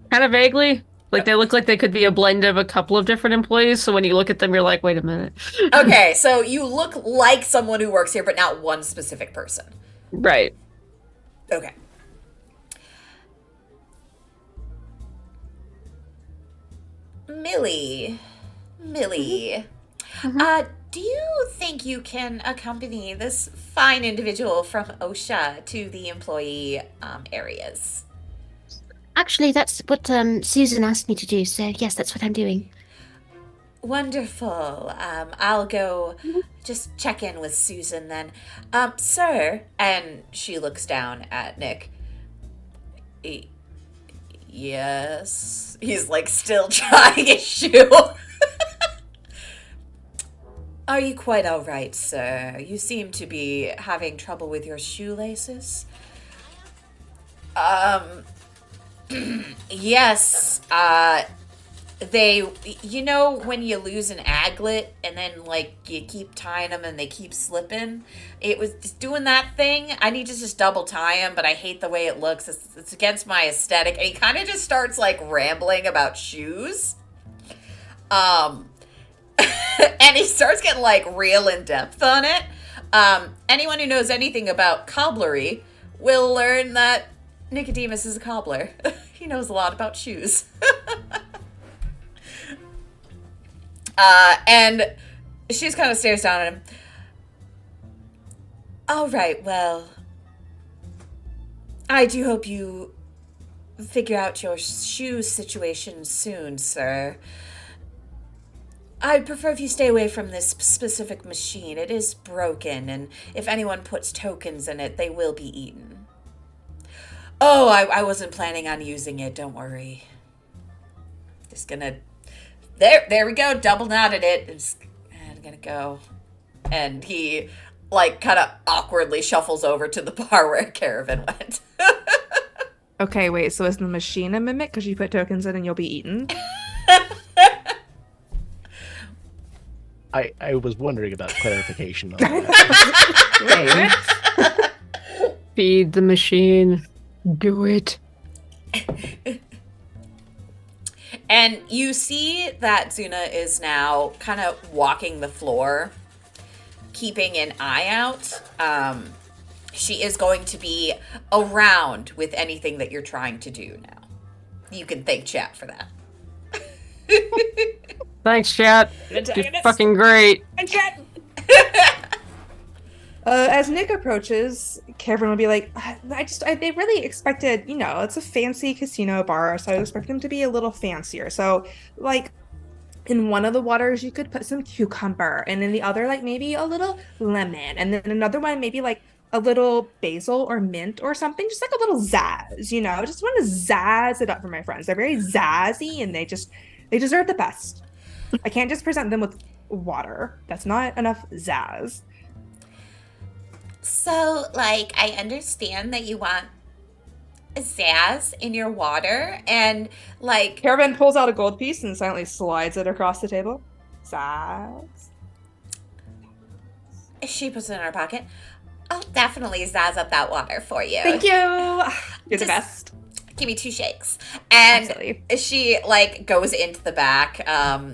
Kind of vaguely. Like they look like they could be a blend of a couple of different employees. So when you look at them, you're like, wait a minute. Okay, so you look like someone who works here, but not one specific person. Right. Okay. Millie. Do you think you can accompany this fine individual from OSHA to the employee areas? Actually, that's what Susan asked me to do, so yes, that's what I'm doing. Wonderful. I'll go just check in with Susan then. Sir, and she looks down at Nick. Yes. He's like still trying his shoe. Are you quite all right, sir? You seem to be having trouble with your shoelaces. Yes. They, you know, when you lose an aglet and then like you keep tying them and they keep slipping, it was just doing that thing. I need to just double tie them, but I hate the way it looks. It's against my aesthetic. And he kind of just starts like rambling about shoes. And he starts getting like real in depth on it. Anyone who knows anything about cobblery will learn that Nicodemus is a cobbler. He knows a lot about shoes. And she just kind of stares down at him. All right, well, I do hope you figure out your shoe situation soon, sir. I'd prefer if you stay away from this specific machine. It is broken, and if anyone puts tokens in it, they will be eaten. Oh, I wasn't planning on using it, don't worry. Just gonna... There we go, double knotted it. I'm gonna go. And he, like, kind of awkwardly shuffles over to the bar where Caravan went. Okay, wait, so is the machine a mimic? Because you put tokens in and you'll be eaten? I was wondering about clarification on that. Wait. Feed the machine. Do it. And you see that Zuna is now kind of walking the floor, keeping an eye out. She is going to be around with anything that you're trying to do now. You can thank chat for that. Thanks, chat. You're fucking great. As Nick approaches, Kevin will be like, they really expected, you know, it's a fancy casino bar, so I expect them to be a little fancier. So, like, in one of the waters, you could put some cucumber, and in the other, like, maybe a little lemon, and then another one, maybe, like, a little basil or mint or something, just like a little zazz, you know? Just want to zazz it up for my friends. They're very zazzy, and they deserve the best. I can't just present them with water. That's not enough zazz. So, like, I understand that you want zazz in your water, and, like... Caravan pulls out a gold piece and silently slides it across the table. Zazz. She puts it in her pocket. I'll definitely zazz up that water for you. Thank you. You're the Just best. Give me 2 shakes. And Absolutely. she, like, goes into the back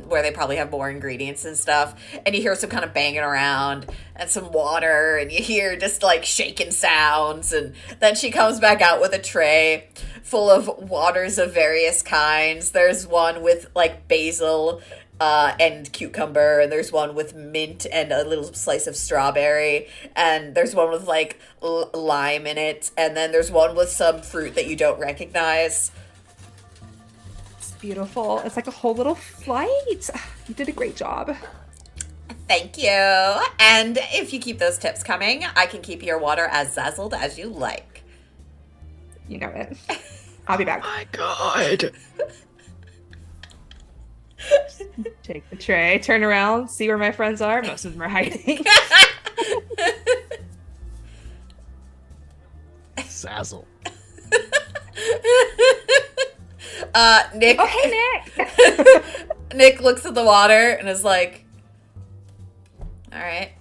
where they probably have more ingredients and stuff. And you hear some kind of banging around and some water. And you hear just, like, shaking sounds. And then she comes back out with a tray full of waters of various kinds. There's one with, like, basil and cucumber, and there's one with mint and a little slice of strawberry, and there's one with like lime in it, and then there's one with some fruit that you don't recognize. It's beautiful. It's like a whole little flight. You did a great job. Thank you. And if you keep those tips coming, I can keep your water as zazzled as you like. You know it. I'll be back. My God. Take the tray, turn around, see where my friends are. Most of them are hiding. Zazzle. Nick. Oh, hey, Nick. Nick looks at the water and is like, all right.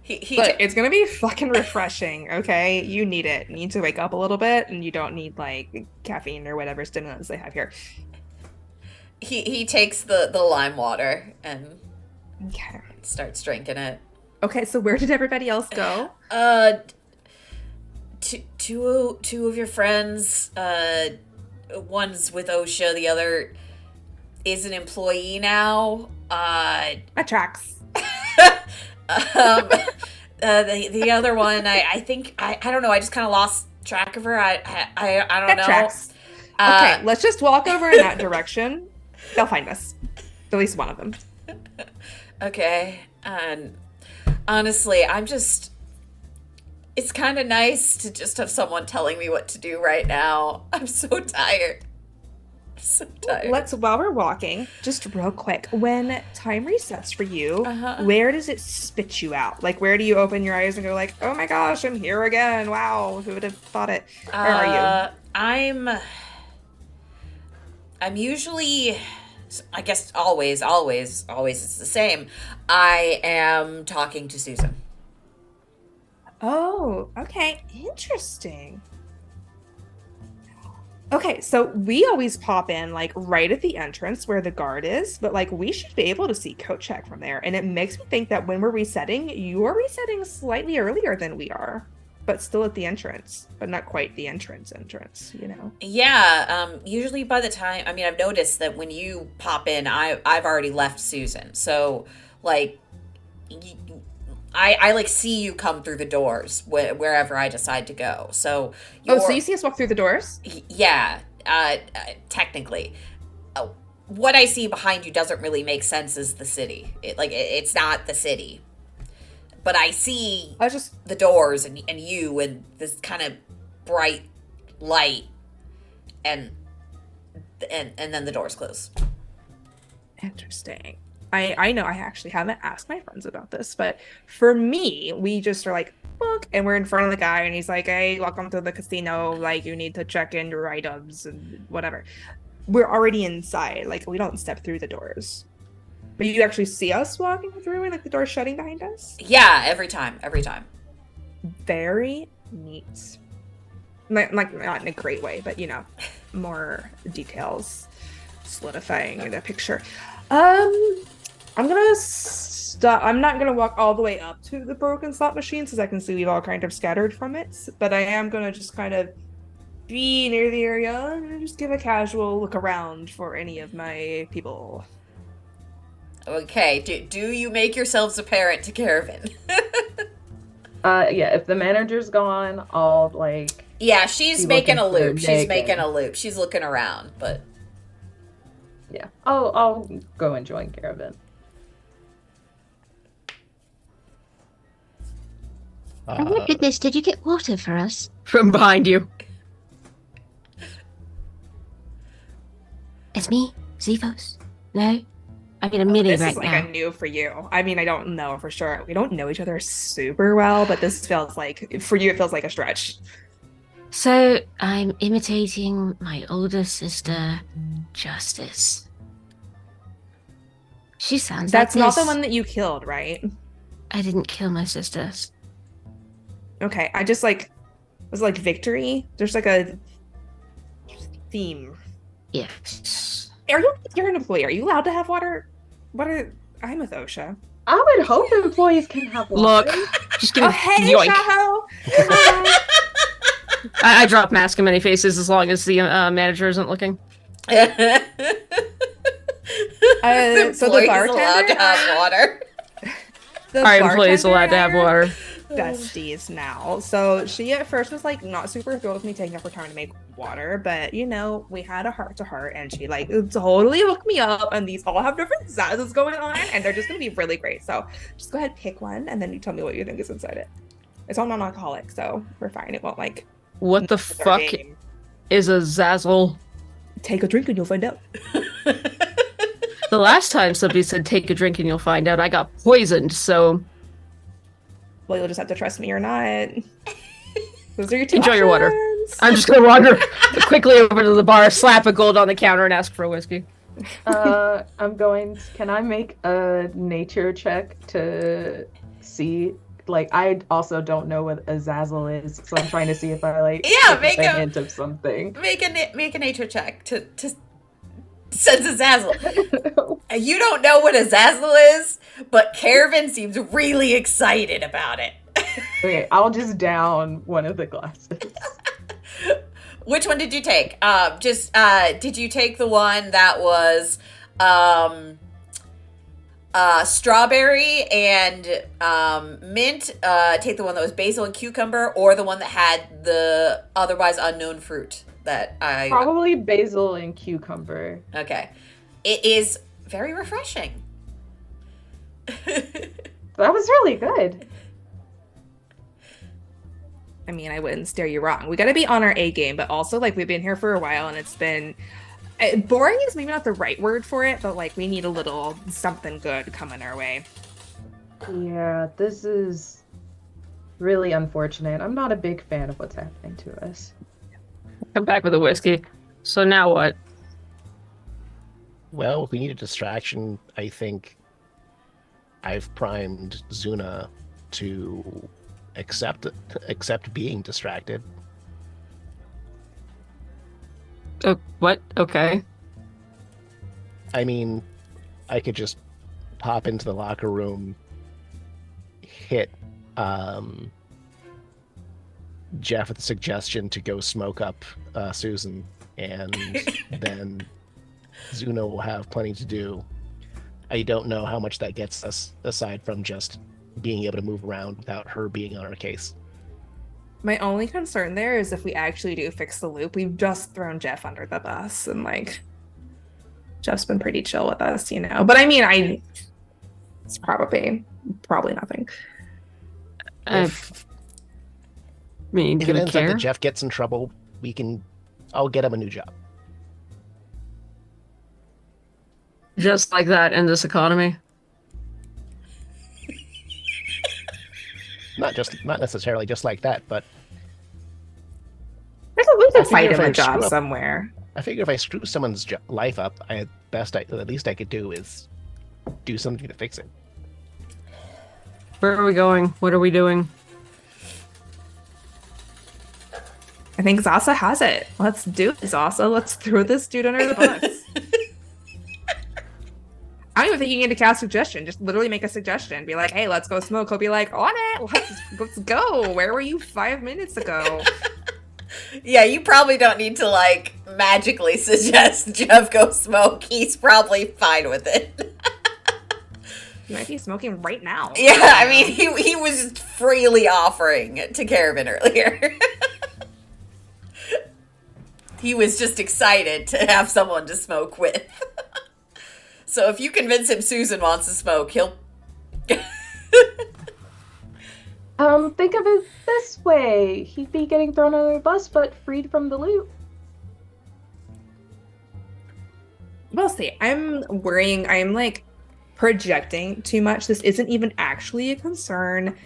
But it's gonna be fucking refreshing, okay? You need it. You need to wake up a little bit, and you don't need like caffeine or whatever stimulants they have here. He takes the lime water and Okay. starts drinking it. Okay, so where did everybody else go? Two of your friends. One's with OSHA. The other is an employee now. That tracks. The other one, I think I don't know. I just kind of lost track of her. I don't That know. tracks. Okay, let's just walk over in that direction. They'll find us. At least one of them. Okay, and honestly, it's kind of nice to just have someone telling me what to do right now. I'm so tired. While we're walking, just real quick, when time resets for you, where does it spit you out? Like, where do you open your eyes and go like, oh my gosh, I'm here again. Wow, who would have thought it? Where are you? I'm usually, I guess always it's the same. I am talking to Susan. Oh, okay. Interesting. Okay, so we always pop in like right at the entrance where the guard is, but like we should be able to see coat check from there. And it makes me think that when we're resetting, you're resetting slightly earlier than we are, but still at the entrance, but not quite the entrance, you know? Yeah, usually by the time, I mean, I've noticed that when you pop in, I've already left Susan. So like, I like see you come through the doors wherever I decide to go. So so you see us walk through the doors? Yeah, technically. What I see behind you doesn't really make sense as the city. It's not the city. But I see the doors and you and this kind of bright light and then the doors close. Interesting. I know I actually haven't asked my friends about this, but for me, we just are like, book, and we're in front of the guy, and he's like, hey, welcome to the casino. Like, you need to check in your items and whatever. We're already inside. Like, we don't step through the doors. But you actually see us walking through and like the door shutting behind us? Yeah, every time. Very neat. Like not in a great way, but you know, more details solidifying the picture. I'm gonna stop. I'm not gonna walk all the way up to the broken slot machine because I can see we've all kind of scattered from it. But I am gonna just kind of be near the area and just give a casual look around for any of my people. Okay, do you make yourselves apparent to Caravan? Yeah, if the manager's gone, I'll like... Yeah, she's making a loop. She's looking around, but... Yeah, I'll go and join Caravan. Oh my goodness, did you get water for us? From behind you. It's me, Xephos. No? I mean, a Millie this right is like now. a new for you. I mean, I don't know for sure. We don't know each other super well, but this feels like, for you, it feels like a stretch. So, I'm imitating my older sister, Justice. She sounds That's like not this. the one that you killed, right? I didn't kill my sisters. Okay, I just like, was it like victory? There's like a theme. Yes. You're an employee. Are you allowed to have water? I'm with OSHA. I would hope employees can have water. Look, just give Oh, me hey, yoink. Shaho! Hi. I drop mask in many faces as long as the manager isn't looking. The So the employee's bartender allowed to have water. Our employees allowed to have and I are water. besties now. So she at first was like not super thrilled with me taking up her time to make water, but you know, we had a heart to heart and she like totally hooked me up, and these all have different sizes going on and they're just gonna be really great. So just go ahead, pick one, and then you tell me what you think is inside it. It's all non-alcoholic, so we're fine. It won't like What the mess with our fuck game. is a Zazzle? Take a drink and you'll find out. The last time somebody said take a drink and you'll find out, I got poisoned, so Well, you'll just have to trust me or not. Those are your two Enjoy your water. options. I'm just gonna wander quickly over to the bar, slap a gold on the counter, and ask for a whiskey. Can I make a nature check to see like I also don't know what Azazel is, so I'm trying to see if I like Yeah, pick make up a a- hint of something. Make a nature check to sense Azazel. You don't know what Azazel is, but Caravan seems really excited about it. Okay, I'll just down one of the glasses. Which one did you take? Did you take the one that was strawberry and mint? Take the one that was basil and cucumber, or the one that had the otherwise unknown fruit that I... Probably basil and cucumber. Okay. It is very refreshing. That was really good. I mean, I wouldn't steer you wrong. We got to be on our A game, but also like we've been here for a while and it's been boring is maybe not the right word for it, but like we need a little something good coming our way. Yeah, this is really unfortunate. I'm not a big fan of what's happening to us. Come back with a whiskey. So now what? Well, if we need a distraction, I think I've primed Zuna to accept being distracted. Oh, what? Okay. I mean, I could just pop into the locker room, hit Jeff with a suggestion to go smoke up Susan, and then Zuna will have plenty to do. I don't know how much that gets us, aside from just being able to move around without her being on our case. My only concern there is if we actually do fix the loop, we've just thrown Jeff under the bus and like Jeff's been pretty chill with us, you know. But I mean, it's probably nothing. I mean, If do it we ends up care? that Jeff gets in trouble, I'll get him a new job. Just like that in this economy. Not necessarily just like that, but We I could fight figure him a if I job screw up- somewhere. I figure if I screw someone's life up, at least I could do is do something to fix it. Where are we going? What are we doing? I think Zasa has it. Let's do it, Zasa. Let's throw this dude under the bus. I don't even think you need to cast suggestion. Just literally make a suggestion. Be like, hey, let's go smoke. He'll be like, on it. Let's go. Where were you 5 minutes ago? Yeah, you probably don't need to like magically suggest Jeff go smoke. He's probably fine with it. You might be smoking right now. Yeah, I mean, he was freely offering to Caravan earlier. He was just excited to have someone to smoke with. So if you convince him Susan wants to smoke, he'll... Think of it this way. He'd be getting thrown under the bus, but freed from the loop. We'll see. I'm worrying. I'm like projecting too much. This isn't even actually a concern.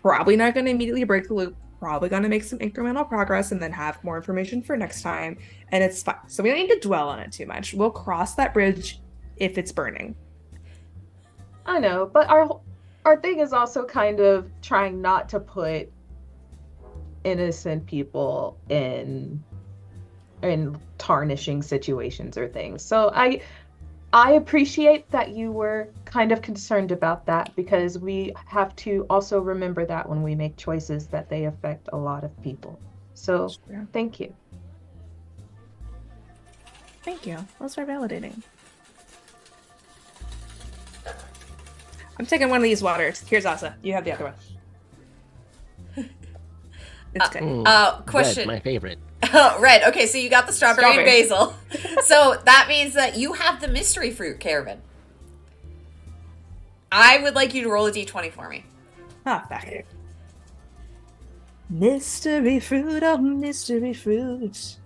Probably not going to immediately break the loop. Probably going to make some incremental progress and then have more information for next time. And it's fine. So we don't need to dwell on it too much. We'll cross that bridge if it's burning. I know, but our thing is also kind of trying not to put innocent people in tarnishing situations or things. So I appreciate that you were kind of concerned about that, because we have to also remember that when we make choices that they affect a lot of people. So Yeah. thank you. Thank you. Those are validating. I'm taking one of these waters. Here's Asa. You have the other one. It's good. Question. Red, my favorite. Red. Okay, so you got the strawberry and basil. So that means that you have the mystery fruit, Caravan. I would like you to roll a d20 for me. Ah, back. Mystery fruit, oh mystery fruit.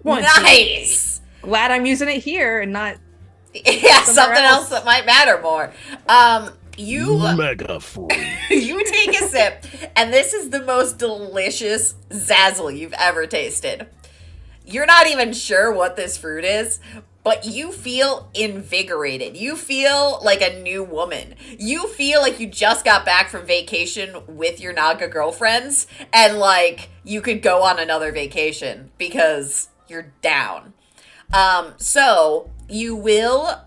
One, two. Nice! Glad I'm using it here and not. Yeah, Somewhere something else else. that might matter more. You Mega fruit. you take a sip, and this is the most delicious Zazzle you've ever tasted. You're not even sure what this fruit is, but you feel invigorated. You feel like a new woman. You feel like you just got back from vacation with your Naga girlfriends, and like you could go on another vacation because you're down. So you will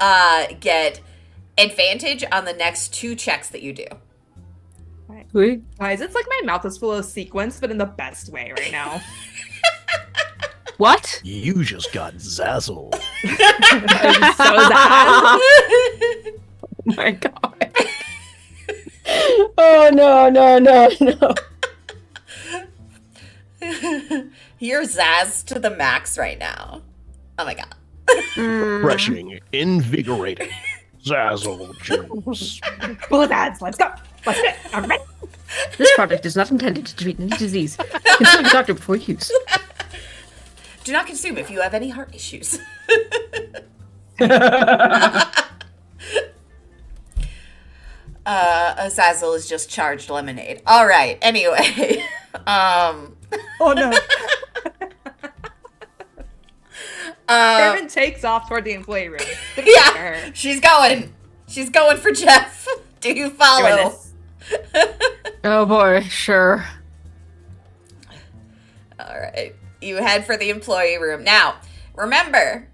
get advantage on the next 2 checks that you do. Sweet. Guys, it's like my mouth is full of sequence, but in the best way right now. What? You just got zazzled. I'm so sad. Oh my god. Oh no. You're zazzed to the max right now. Oh my god. Refreshing, invigorating, zazzle juice. Bullet ads, let's go. Let's do it. I'm ready. This product is not intended to treat any disease. Consult a doctor before use. Do not consume if you have any heart issues. Azazel is just charged lemonade. All right. Anyway, Oh no. Serpent takes off toward the employee room. yeah, she's going. She's going for Jeff. Do you follow? Oh boy, sure. All right. You head for the employee room. Now, remember,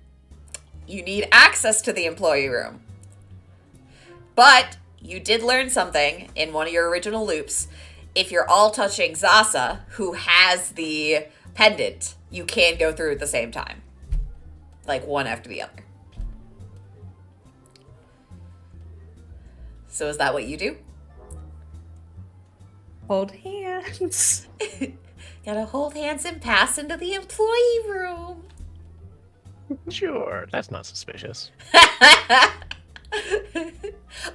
you need access to the employee room. But you did learn something in one of your original loops. If you're all touching Zasa, who has the pendant, you can go through at the same time. Like one after the other. So is that what you do? Hold hands. Gotta hold hands and pass into the employee room. Sure, that's not suspicious.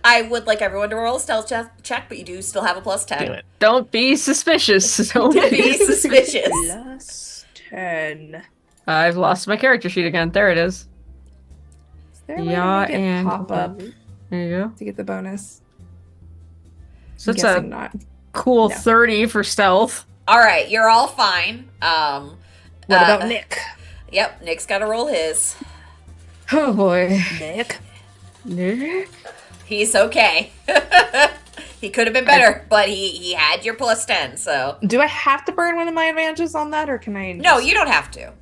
I would like everyone to roll a stealth check, but you do still have a plus 10. Damn it. Don't be suspicious. Don't Be suspicious. Plus 10. I've lost my character sheet again. There it is. Is there a way Yeah, to make it and pop up there you go. to get the bonus? So I'm it's guessing a not. cool No. 30 for stealth. All right, you're all fine. What about Nick? Yep, Nick's got to roll his. Oh boy. Nick? Nick? He's okay. He could have been better, but he had your plus 10, so. Do I have to burn one of my advantages on that, or can I? No, you don't have to.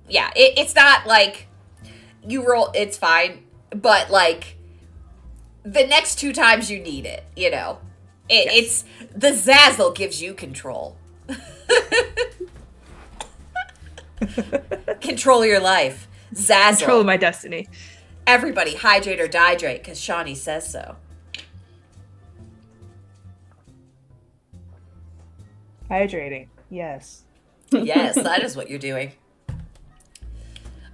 Yeah, it's not like you roll, it's fine, but like the next 2 times you need it, you know. It's the Zazzle gives you control. Control your life. Zazzle. Control my destiny. Everybody hydrate or dihydrate because Shawnee says so. Hydrating. Yes. Yes, that is what you're doing.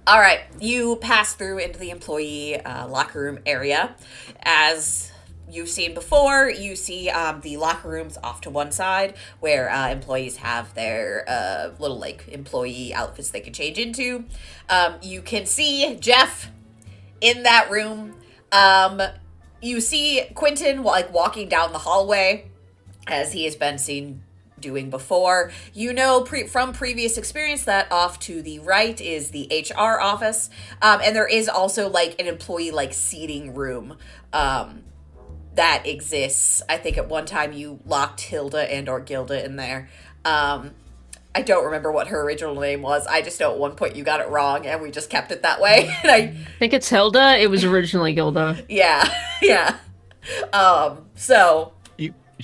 All right, you pass through into the employee locker room area. As you've seen before, you see the locker rooms off to one side where employees have their little like employee outfits they can change into. You can see Jeff in that room. You see Quentin like walking down the hallway as he has been seen doing before. You know from previous experience that off to the right is the HR office, and there is also like an employee like seating room that exists. I think at one time you locked Hilda and or Gilda in there. I don't remember what her original name was. I just know at one point you got it wrong and we just kept it that way. And I think it's Hilda. It was originally Gilda. Yeah. So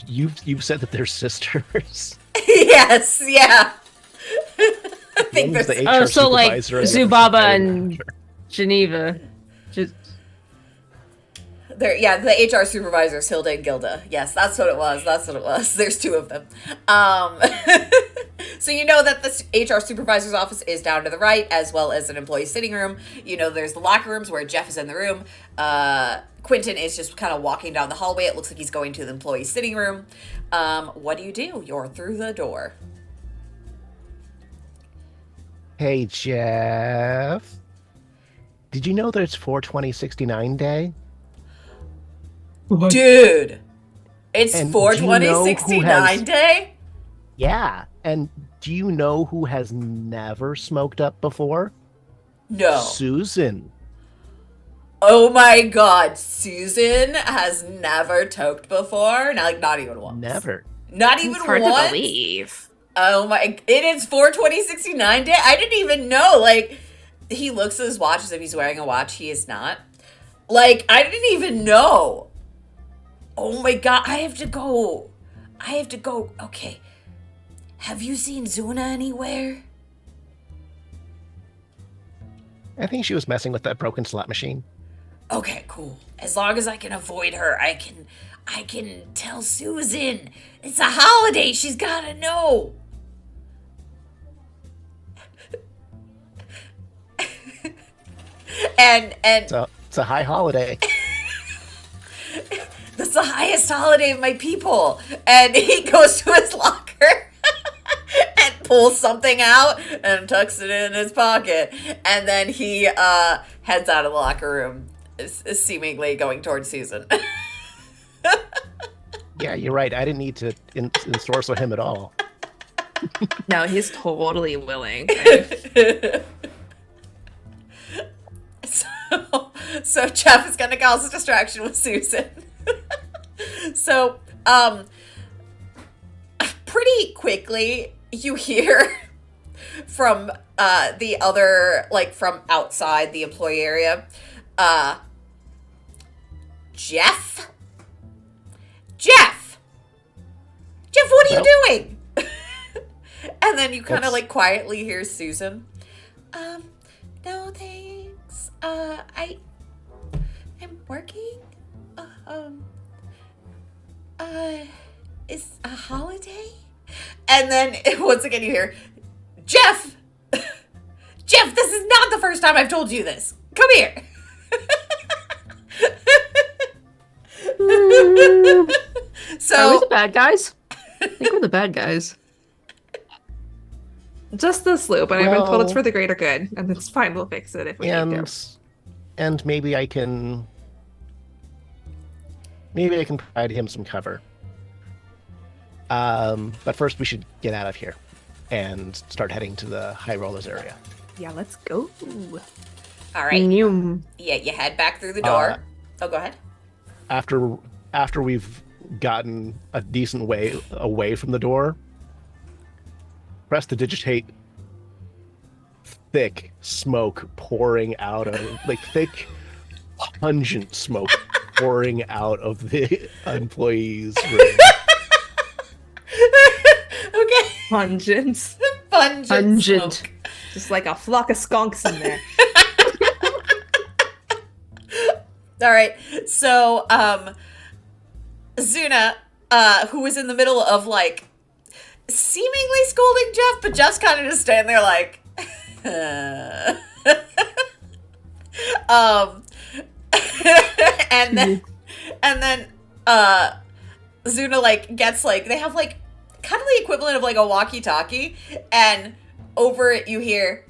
You've said that they're sisters. Yes, yeah. I think One's there's the HR so like supervisor and the other's Zubaba the hiring and manager. Geneva. Just there. Yeah, the HR supervisors, Hilda and Gilda. Yes, that's what it was. There's 2 of them. So you know that the HR supervisor's office is down to the right, as well as an employee sitting room. You know there's the locker rooms where Jeff is in the room. Quentin is just kind of walking down the hallway. It looks like he's going to the employee sitting room. What do? You're through the door. Hey, Jeff. Did you know there's 42069 Day? Dude, it's And 42069 day? Yeah. And do you know who has never smoked up before? No. Susan. Oh my god, Susan has never toked before? Not even once. Never. Not even It's hard once? to believe. Oh my, it is 4/20/69 day? I didn't even know, like, he looks at his watch as if he's wearing a watch, he is not. Like, I didn't even know. Oh my god, I have to go. Okay. Have you seen Zuna anywhere? I think she was messing with that broken slot machine. Okay, cool. As long as I can avoid her, I can tell Susan. It's a holiday. She's gotta know. and It's a high holiday. that's the highest holiday of my people. And he goes to his locker and pulls something out and tucks it in his pocket. And then he heads out of the locker room, seemingly going towards Susan. Yeah, you're right. I didn't need to ensorcel him at all. No, he's totally willing. So Jeff is gonna cause a distraction with Susan. So, pretty quickly you hear from the other, like from outside the employee area, Jeff, what are you doing? And then you kind of like quietly hear Susan. No thanks. I'm working. Is a holiday? And then once again you hear, Jeff, this is not the first time I've told you this. Come here. So Are we the bad guys? I think we're the bad guys. Just this loop, and I've been told it's Well- for the greater good, and it's fine. We'll fix it if we need to. And maybe I can provide him some cover. But first we should get out of here and start heading to the High Rollers area. Yeah, let's go. all right. New. Yeah, you head back through the door. Oh, go ahead. After we've gotten a decent way away from the door, press to digitate thick smoke pouring out of thick pungent smoke pouring out of the employees' room. Okay. Pungent. Pungent. Smoke. Just like a flock of skunks in there. All right. So, Zuna, who was in the middle of like seemingly scolding Jeff, but Jeff's kind of just standing there like, and then Zuna like gets like, they have like kind of the equivalent of like a walkie-talkie, and over it you hear,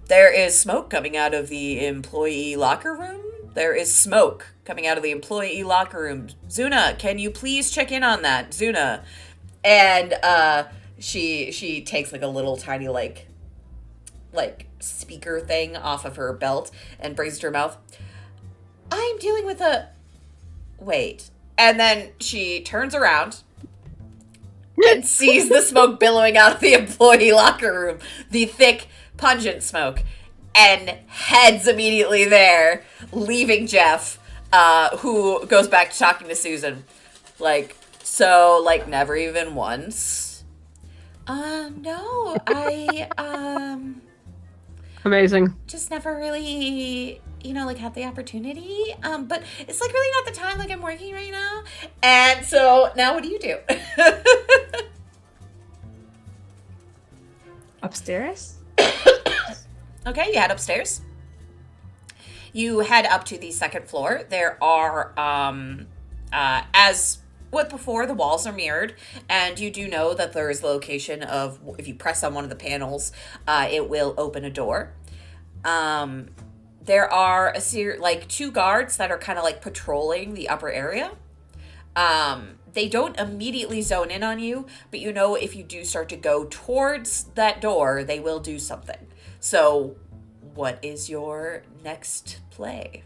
there is smoke coming out of the employee locker room. There is smoke coming out of the employee locker room. Zuna, can you please check in on that? Zuna. And she takes like a little tiny like speaker thing off of her belt and brings it to her mouth. I'm dealing with a... Wait. And then she turns around and sees the smoke billowing out of the employee locker room. The thick, pungent smoke. And heads immediately there, leaving Jeff, who goes back to talking to Susan. Like, so, like, never even once? No, Amazing. just never really, like, had the opportunity. But it's, like, really not the time. Like, I'm working right now. And so, now what do you do? Upstairs? Okay, you head upstairs. You head up to the second floor. There are, as with before, the walls are mirrored, and you do know that there is the location of, if you press on one of the panels, it will open a door. There are two guards that are kind of like patrolling the upper area. They don't immediately zone in on you, but if you do start to go towards that door, they will do something. So, what is your next play?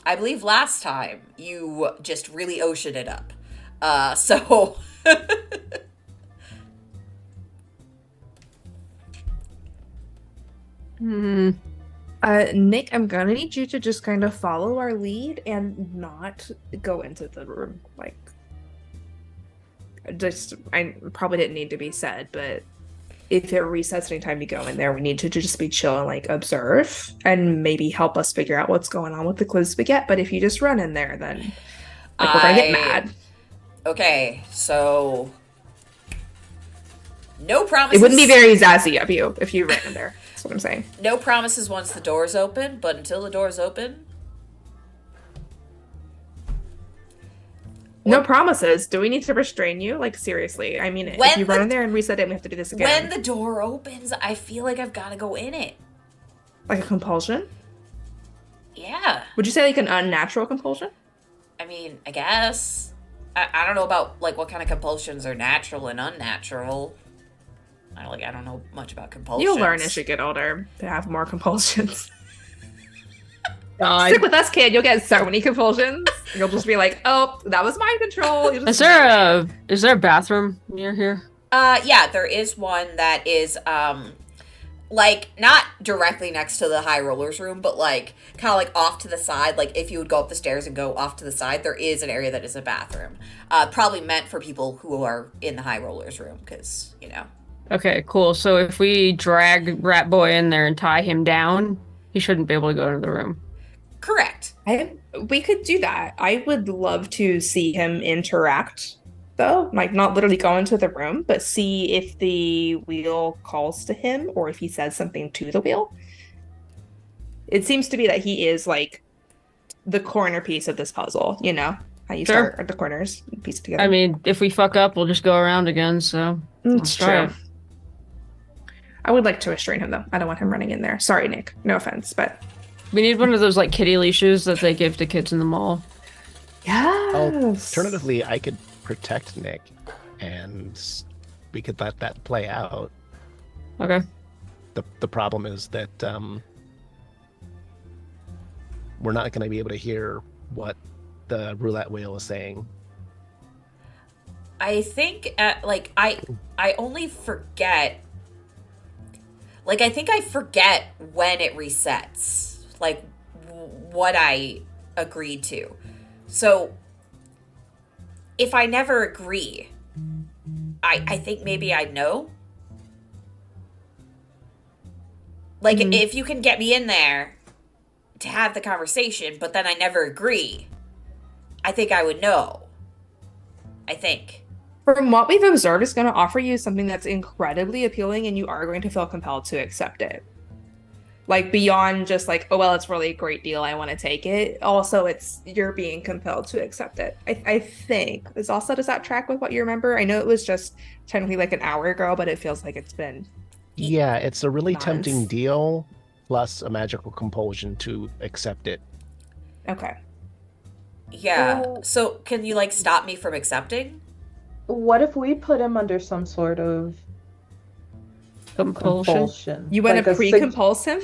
I believe last time you just really oceaned it up. So... Nick, I'm gonna need you to just kind of follow our lead and not go into the room. Like, I probably didn't need to be said, but if it resets anytime you go in there, we need to just be chill and like observe and maybe help us figure out what's going on with the clues we get. But if you just run in there, then like, we're gonna get mad. Okay, so no promises. It wouldn't be very zazzy of you if you ran in there. That's what I'm saying. No promises once the door's open, but until the door's open. No promises. Do we need to restrain you? Like, seriously. I mean, if you run in there and reset it, we have to do this again. When the door opens, I feel like I've got to go in it. Like a compulsion? Yeah. Would you say like an unnatural compulsion? I mean, I guess. I don't know about like what kind of compulsions are natural and unnatural. I don't know much about compulsions. You'll learn as you get older to have more compulsions. God. Stick with us, kid. You'll get so many compulsions. You'll just be like, "Oh, that was mind control." Is there a bathroom near here? Yeah, there is one that is like not directly next to the high rollers room, but like kind of like off to the side. Like if you would go up the stairs and go off to the side, there is an area that is a bathroom. Probably meant for people who are in the high rollers room, because Okay, cool. So if we drag Rat Boy in there and tie him down, he shouldn't be able to go into the room. Correct. We could do that. I would love to see him interact, though. Like, not literally go into the room, but see if the wheel calls to him or if he says something to the wheel. It seems to be that he is, like, the corner piece of this puzzle, you know? How you start at the corners and piece it together. I mean, if we fuck up, we'll just go around again, so... It's true. I would like to restrain him, though. I don't want him running in there. Sorry, Nick. No offense, but... We need one of those, like, kitty leashes that they give to kids in the mall. Yes! Alternatively, I could protect Nick, and we could let that play out. Okay. The problem is that we're not going to be able to hear what the roulette wheel is saying. I think, I only forget... Like, I think I forget when it resets. Like, what I agreed to. So, if I never agree, I think maybe I'd know. Like, if you can get me in there to have the conversation, but then I never agree, I think I would know. I think. From what we've observed, it's going to offer you something that's incredibly appealing, and you are going to feel compelled to accept it. Like, beyond just like, oh, well, it's really a great deal, I want to take it. Also, you're being compelled to accept it. I think. Does that track with what you remember? I know it was just technically like an hour ago, but it feels like it's been... Yeah, it's a really months. tempting deal, plus a magical compulsion to accept it. Okay. Yeah. Oh. So, can you, like, stop me from accepting? What if we put him under some sort of compulsion? You want Like to a pre-compulse him?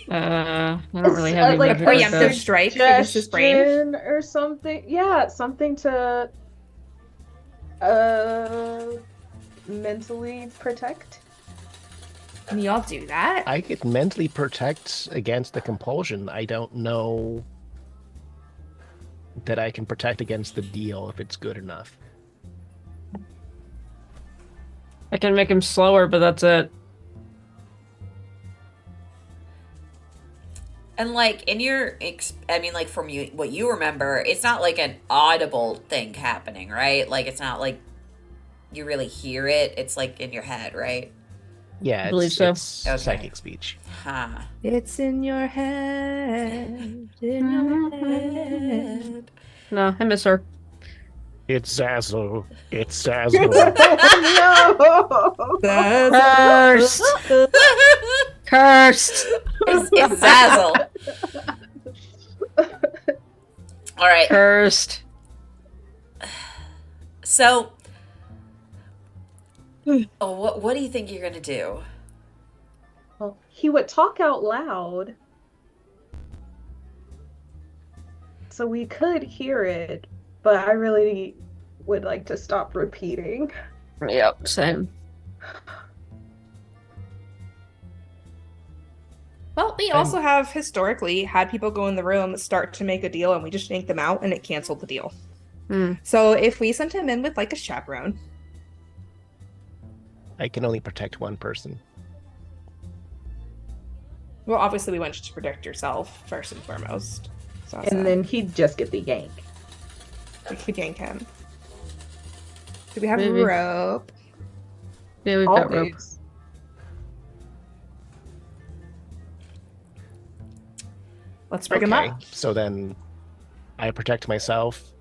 I don't really have any like magic a like that. preemptive strike against his brain? suggestion or something. Yeah, something to mentally protect. Can y'all do that? I could mentally protect against the compulsion. I don't know that I can protect against the deal if it's good enough. I can make him slower, but that's it. And, like, in your, like, from what you remember, it's not, like, an audible thing happening, right? Like, it's not, like, you really hear it. It's, like, in your head, right? Yeah, believe so. it's Okay. psychic speech. Huh. It's in your head. In your head. No, I miss her. It's Zazzle. It's Zazzle. No. Cursed! Cursed! It's Zazzle. All right. Cursed. So, what do you think you're gonna do? he would talk out loud. So we could hear it, but I really would like to stop repeating. Yep, same. Well, we also have historically had people go in the room, start to make a deal, and we just yanked them out, and it canceled the deal. So if we sent him in with like a chaperone, I can only protect one person. well, obviously we want you to protect yourself first and foremost. So And then he'd just get the yank. we could yank him. Do we have Maybe. rope? Yeah, we've got rope. Always. Let's bring him up. So then I protect myself.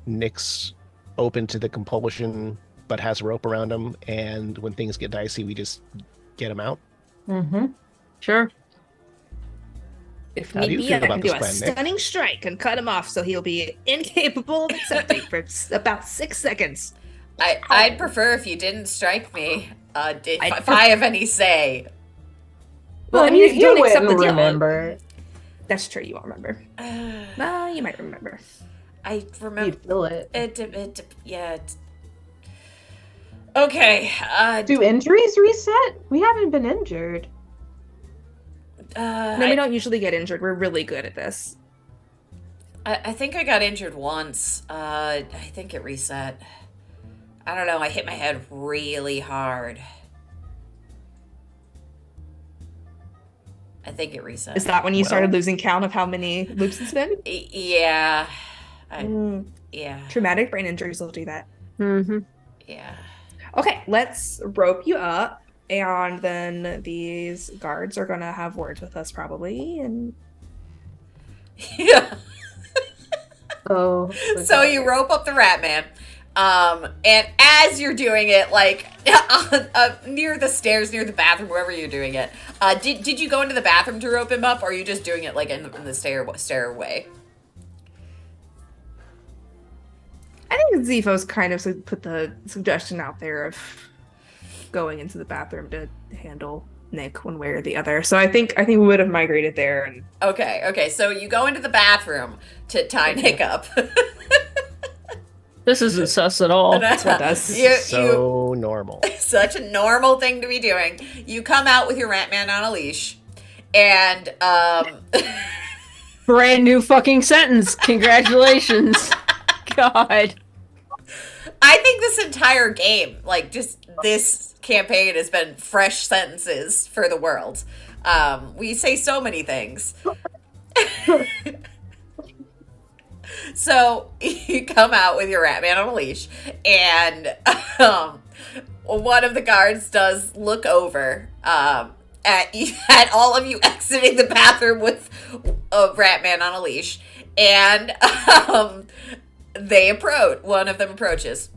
Nick's open to the compulsion, but has rope around him. And when things get dicey, we just get him out. Mm-hmm. Sure. If How do need you be, feel I can about do this a plan, Nick? stunning strike and cut him off so he'll be incapable of accepting for about 6 seconds. I'd prefer if you didn't strike me. If I have any say. Well, I mean, if you don't accept the wouldn't deal, remember. that's true. You won't remember. Well, you might remember. I remember. You'd feel it. Yeah. Okay. Do injuries reset? We haven't been injured. No, we don't usually get injured. We're really good at this. I think I got injured once. I think it reset. I don't know. I hit my head really hard. I think it reset. Is that when you started losing count of how many loops it's been? Yeah. Yeah. Traumatic brain injuries will do that. Mm-hmm. Yeah. Okay, let's rope you up. And then these guards are gonna have words with us probably, and Yeah. Oh. So you rope up the rat man. And as you're doing it, like near the stairs, near the bathroom, wherever you're doing it, did you go into the bathroom to rope him up, or are you just doing it like in the stairway? I think Zifo's kind of put the suggestion out there of going into the bathroom to handle Nick one way or the other. So I think we would have migrated there. And Okay. So you go into the bathroom to tie Nick up. This isn't sus at all. that's what does. So normal. Such a normal thing to be doing. You come out with your rat man on a leash, and Brand new fucking sentence. Congratulations. God. I think this entire game, like just this campaign, has been fresh sentences for the world. We say so many things. So you come out with your rat man on a leash, and one of the guards does look over at all of you exiting the bathroom with a rat man on a leash, and one of them approaches.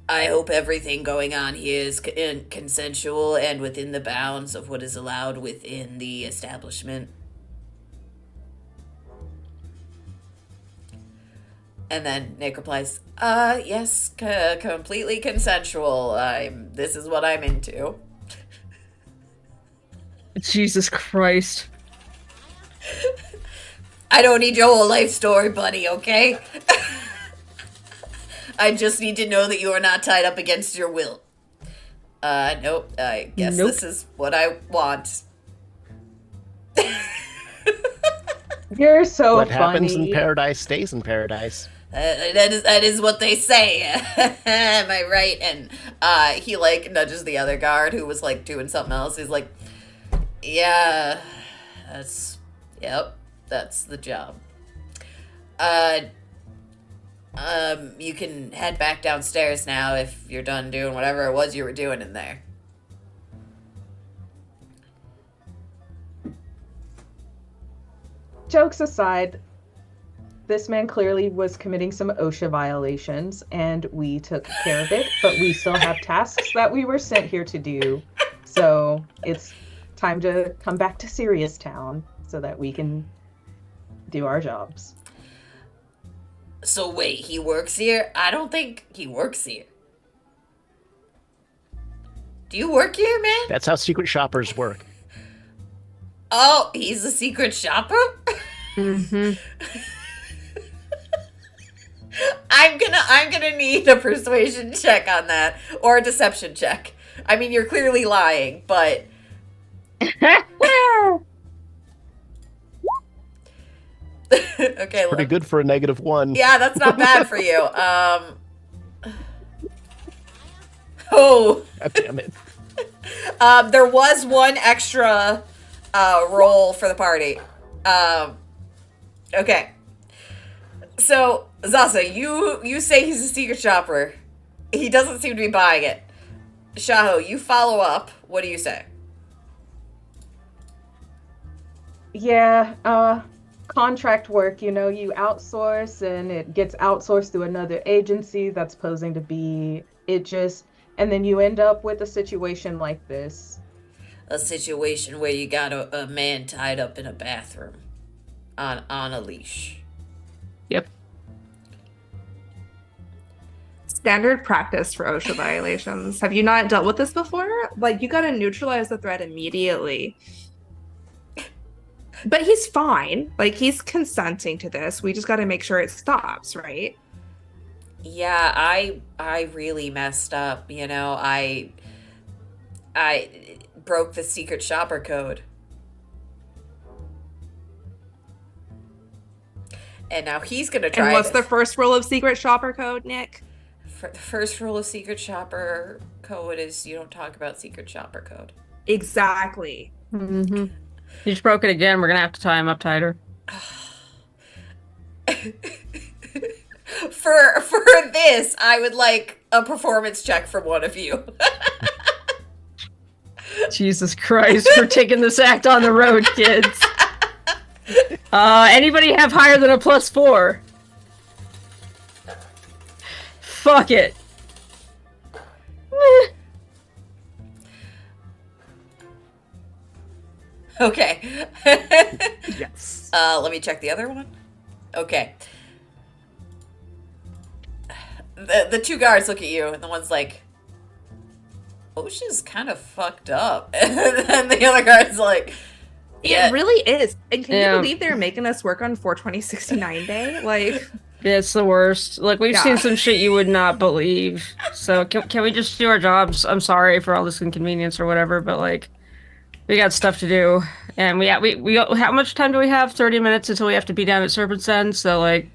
I hope everything going on here is consensual and within the bounds of what is allowed within the establishment. And then Nick replies, yes, completely consensual. This is what I'm into. Jesus Christ. I don't need your whole life story, buddy, okay? I just need to know that you are not tied up against your will. Nope. I guess this is what I want. You're so What funny. happens in paradise stays in paradise. That is what they say. Am I right? And he like nudges the other guard who was like doing something else. He's like, yeah, that's the job. You can head back downstairs now if you're done doing whatever it was you were doing in there. Jokes aside, this man clearly was committing some OSHA violations, and we took care of it, but we still have tasks that we were sent here to do. So it's time to come back to Serious Town so that we can do our jobs. So wait, he works here? I don't think he works here. Do you work here, man? That's how secret shoppers work. Oh, he's a secret shopper? Mm-hmm. I'm gonna need a persuasion check on that. Or a deception check. I mean, you're clearly lying, but... Okay, Pretty good for a -1. Yeah, that's not bad for you. Oh. God damn it. There was one extra roll for the party. Okay. So, Zasa, you say he's a secret shopper. He doesn't seem to be buying it. Shaho, you follow up. What do you say? Yeah, contract work, you outsource and it gets outsourced to another agency that's posing to be and then you end up with a situation like this. A situation where you got a man tied up in a bathroom on a leash. Yep. Standard practice for OSHA violations. Have you not dealt with this before? Like, you gotta neutralize the threat immediately. But he's fine. Like, he's consenting to this. We just gotta make sure it stops, right? Yeah, I really messed up, I broke the secret shopper code. And now he's gonna try. And what's the first rule of secret shopper code, Nick? The first rule of secret shopper code is you don't talk about secret shopper code. Exactly. Mm-hmm. You just broke it again. We're gonna have to tie him up tighter. For this, I would like a performance check from one of you. Jesus Christ, we're taking this act on the road, kids. Anybody have higher than a +4? Fuck it. Okay. Yes. Let me check the other one. Okay. The two guards look at you, and the one's like, OSHA's kind of fucked up. And then the other guard's like, yeah. It really is. And can Yeah. you believe they're making us work on 42069 day? Like, It's the worst. Like, we've Yeah. seen some shit you would not believe. So can we just do our jobs? I'm sorry for all this inconvenience or whatever, but like, we got stuff to do. And we how much time do we have? 30 minutes until we have to be down at Serpent's End. So like,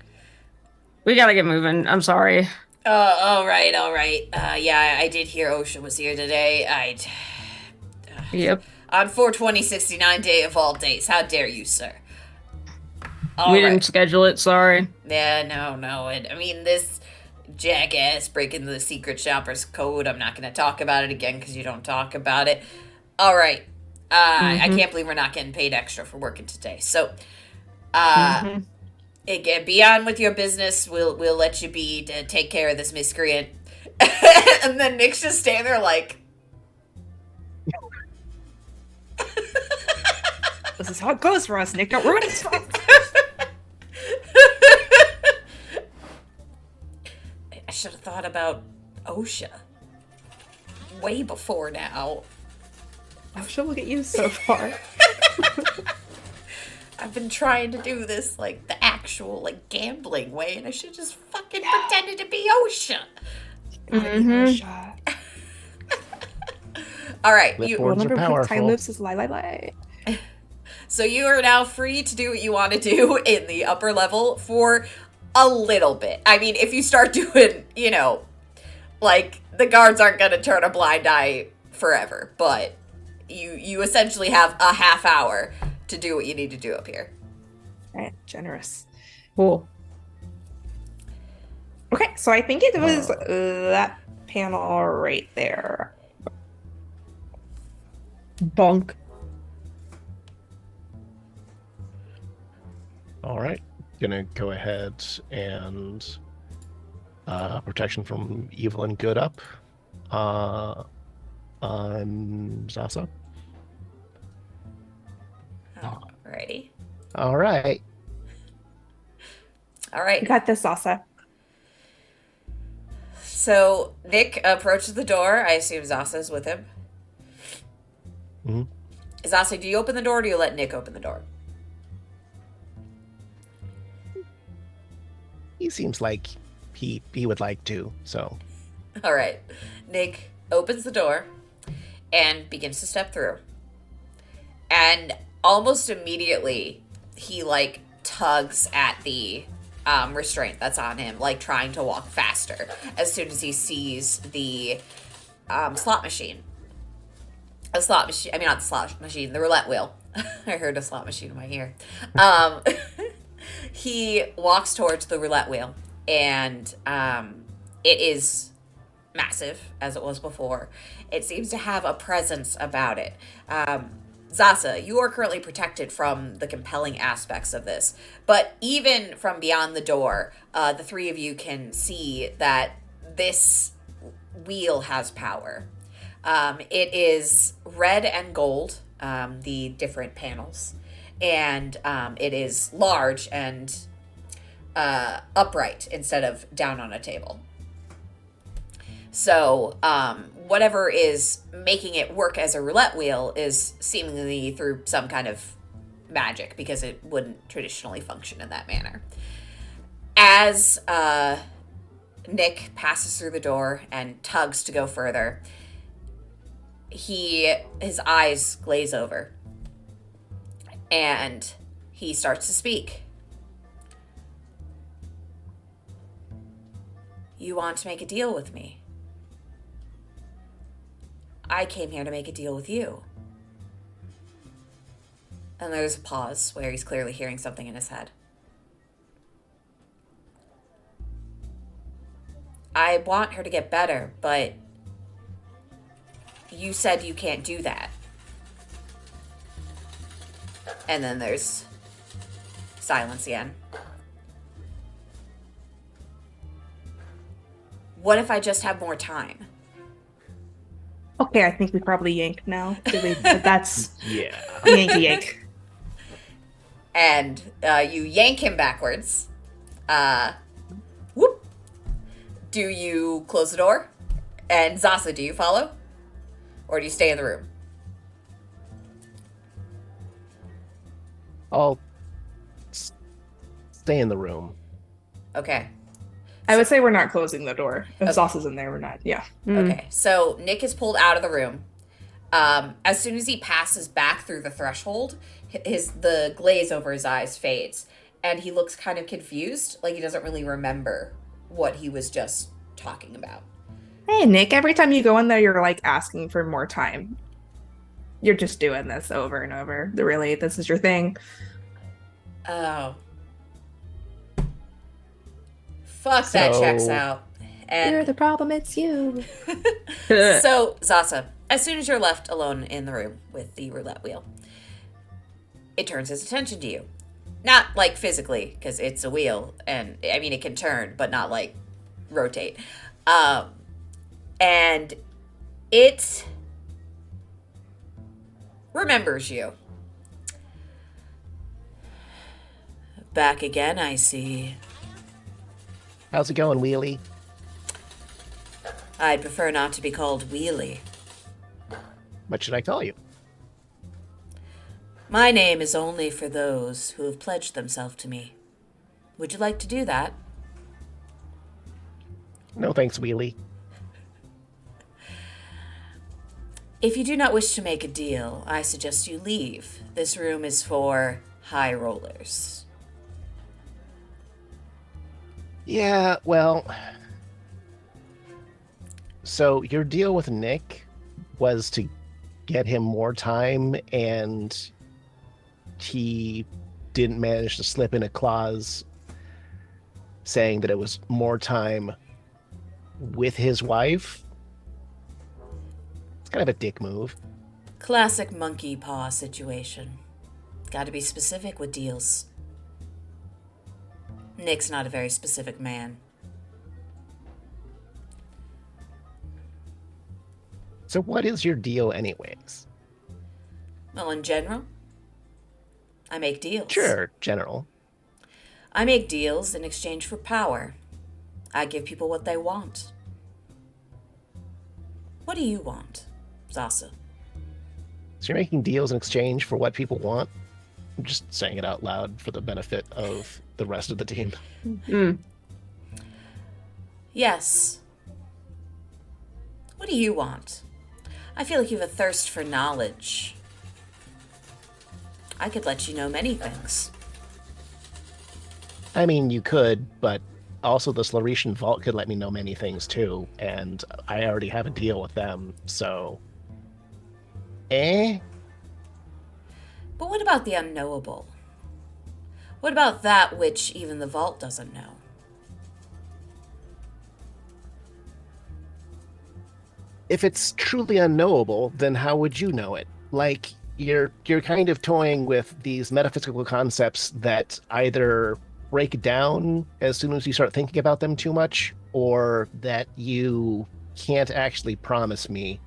we gotta get moving. I'm sorry. all right. Yeah, I did hear OSHA was here today. Yep. On 42069 day of all days. How dare you, sir? All we right. didn't schedule it. Sorry. Yeah, no. I mean, this jackass breaking the secret shopper's code. I'm not going to talk about it again because you don't talk about it. All right. I can't believe we're not getting paid extra for working today. So, again, be on with your business. We'll let you be to take care of this miscreant. And then Nick's just standing there like, this is how it goes for us, Nick. Don't ruin it. I should have thought about OSHA way before now. OSHA will get you so far. I've been trying to do this like the actual like gambling way, and I should just fucking pretended to be OSHA. OSHA. All right, Lip you. boards are Remember quick time powerful. loops is lie. So you are now free to do what you want to do in the upper level for a little bit. I mean, if you start doing, like the guards aren't gonna turn a blind eye forever, but you essentially have a half hour to do what you need to do up here. Right, generous. Cool. Okay, so I think it was that panel right there. Bonk. All right. Gonna go ahead and protection from evil and good up. On Zasa. Alrighty. All right. All right. You got this, Sasa. So Nick approaches the door. I assume Zasa's with him. Mhm. Zasa, do you open the door or do you let Nick open the door? He seems like he would like to, so. All right. Nick opens the door and begins to step through. And almost immediately, he like tugs at the restraint that's on him, like trying to walk faster as soon as he sees the slot machine. A slot machine. I mean, not the slot machine, the roulette wheel. I heard a slot machine in my ear. He walks towards the roulette wheel, and it is massive, as it was before. It seems to have a presence about it. Zasa, you are currently protected from the compelling aspects of this, but even from beyond the door, the three of you can see that this wheel has power. It is red and gold, the different panels, and it is large and upright instead of down on a table. So whatever is making it work as a roulette wheel is seemingly through some kind of magic, because it wouldn't traditionally function in that manner. As Nick passes through the door and tugs to go further, his eyes glaze over and he starts to speak. You want to make a deal with me? I came here to make a deal with you. And there's a pause where he's clearly hearing something in his head. I want her to get better, but you said you can't do that. And then there's silence again. What if I just have more time? Okay, I think we probably yanked now. That's Yeah. yank. And you yank him backwards. Whoop. Do you close the door? And Zasa, do you follow? Or do you stay in the room? I'll stay in the room. Okay. I would say we're not closing the door. If Okay. Sauce is in there, we're not. Yeah. Okay. So Nick is pulled out of the room. As soon as he passes back through the threshold, the glaze over his eyes fades, and he looks kind of confused, like he doesn't really remember what he was just talking about. Hey, Nick, every time you go in there, you're like asking for more time. You're just doing this over and over. Really, this is your thing. Oh. Fuck, that So- checks out. You're And the problem, it's you. so, Zasa, as soon as you're left alone in the room with the roulette wheel, it turns its attention to you. Not like physically, because it's a wheel, and I mean, it can turn, but not like rotate. And it remembers you. Back again, I see. How's it going, Wheelie? I'd prefer not to be called Wheelie. What should I call you? My name is only for those who have pledged themselves to me. Would you like to do that? No thanks, Wheelie. If you do not wish to make a deal, I suggest you leave. This room is for high rollers. Yeah, well. So your deal with Nick was to get him more time, and he didn't manage to slip in a clause saying that it was more time with his wife. It's kind of a dick move. Classic monkey paw situation. Gotta be specific with deals. Nick's not a very specific man. So what is your deal anyways? Well, in general, I make deals. Sure, General. I make deals in exchange for power. I give people what they want. What do you want, Zasa? So you're making deals in exchange for what people want? I'm just saying it out loud for the benefit of the rest of the team. Mm. Yes. What do you want? I feel like you have a thirst for knowledge. I could let you know many things. I mean, you could, but also the Sloretian Vault could let me know many things too, and I already have a deal with them, so... Eh? But what about the unknowable? What about that which even the Vault doesn't know? If it's truly unknowable, then how would you know it? Like, you're kind of toying with these metaphysical concepts that either break down as soon as you start thinking about them too much, or that you can't actually promise me.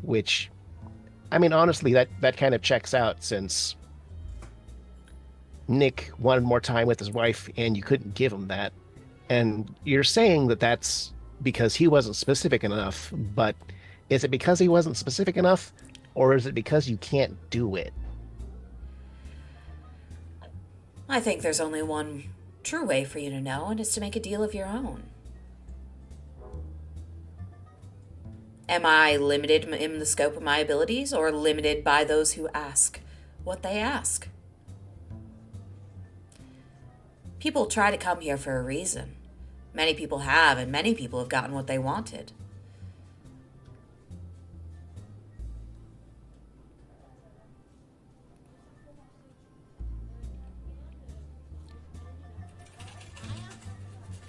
Which, I mean, honestly, that kind of checks out, since Nick wanted more time with his wife and you couldn't give him that. And you're saying that that's because he wasn't specific enough, but is it because he wasn't specific enough, or is it because you can't do it? I think there's only one true way for you to know, and it's to make a deal of your own. Am I limited in the scope of my abilities, or limited by those who ask what they ask? People try to come here for a reason. Many people have, and many people have gotten what they wanted.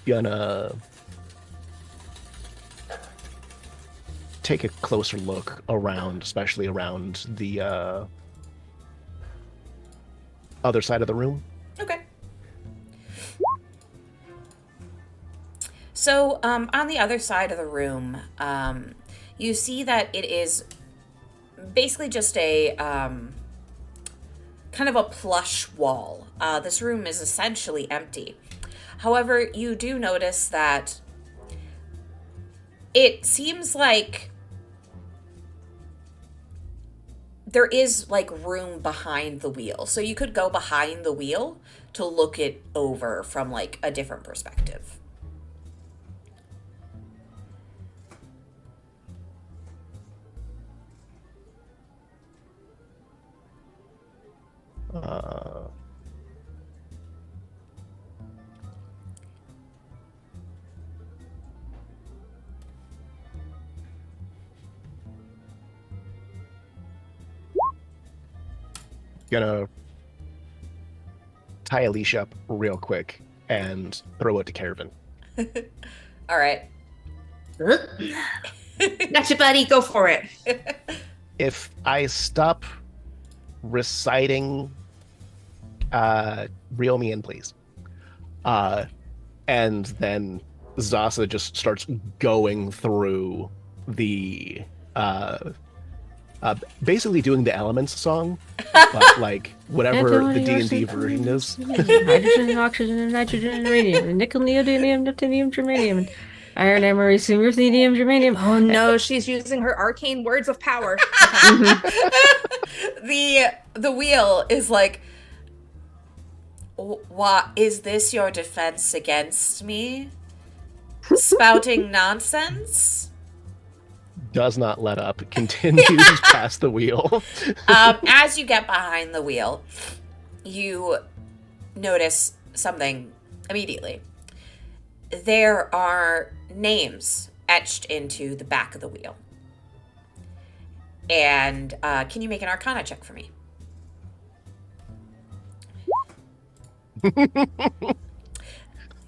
Gonna take a closer look around, especially around the other side of the room. Okay. So, on the other side of the room, you see that it is basically just a kind of a plush wall. This room is essentially empty. However, you do notice that it seems like there is like room behind the wheel. So you could go behind the wheel to look it over from like a different perspective. Gonna tie a leash up real quick and throw it to Caravan. All right. Gotcha, buddy. Go for it. If I stop reciting, reel me in, please. And then Zasa just starts going through the basically doing the Elements song, but like whatever the D&D version is. Hydrogen, oxygen, nitrogen, uranium, nickel, neodymium, neptunium, germanium, iron, americium, ruthenium, germanium. Oh no, she's using her arcane words of power. The wheel is like, what is this, your defense against me? Spouting nonsense? Does not let up. Continues past the wheel. As you get behind the wheel, you notice something immediately. There are names etched into the back of the wheel. And can you make an Arcana check for me?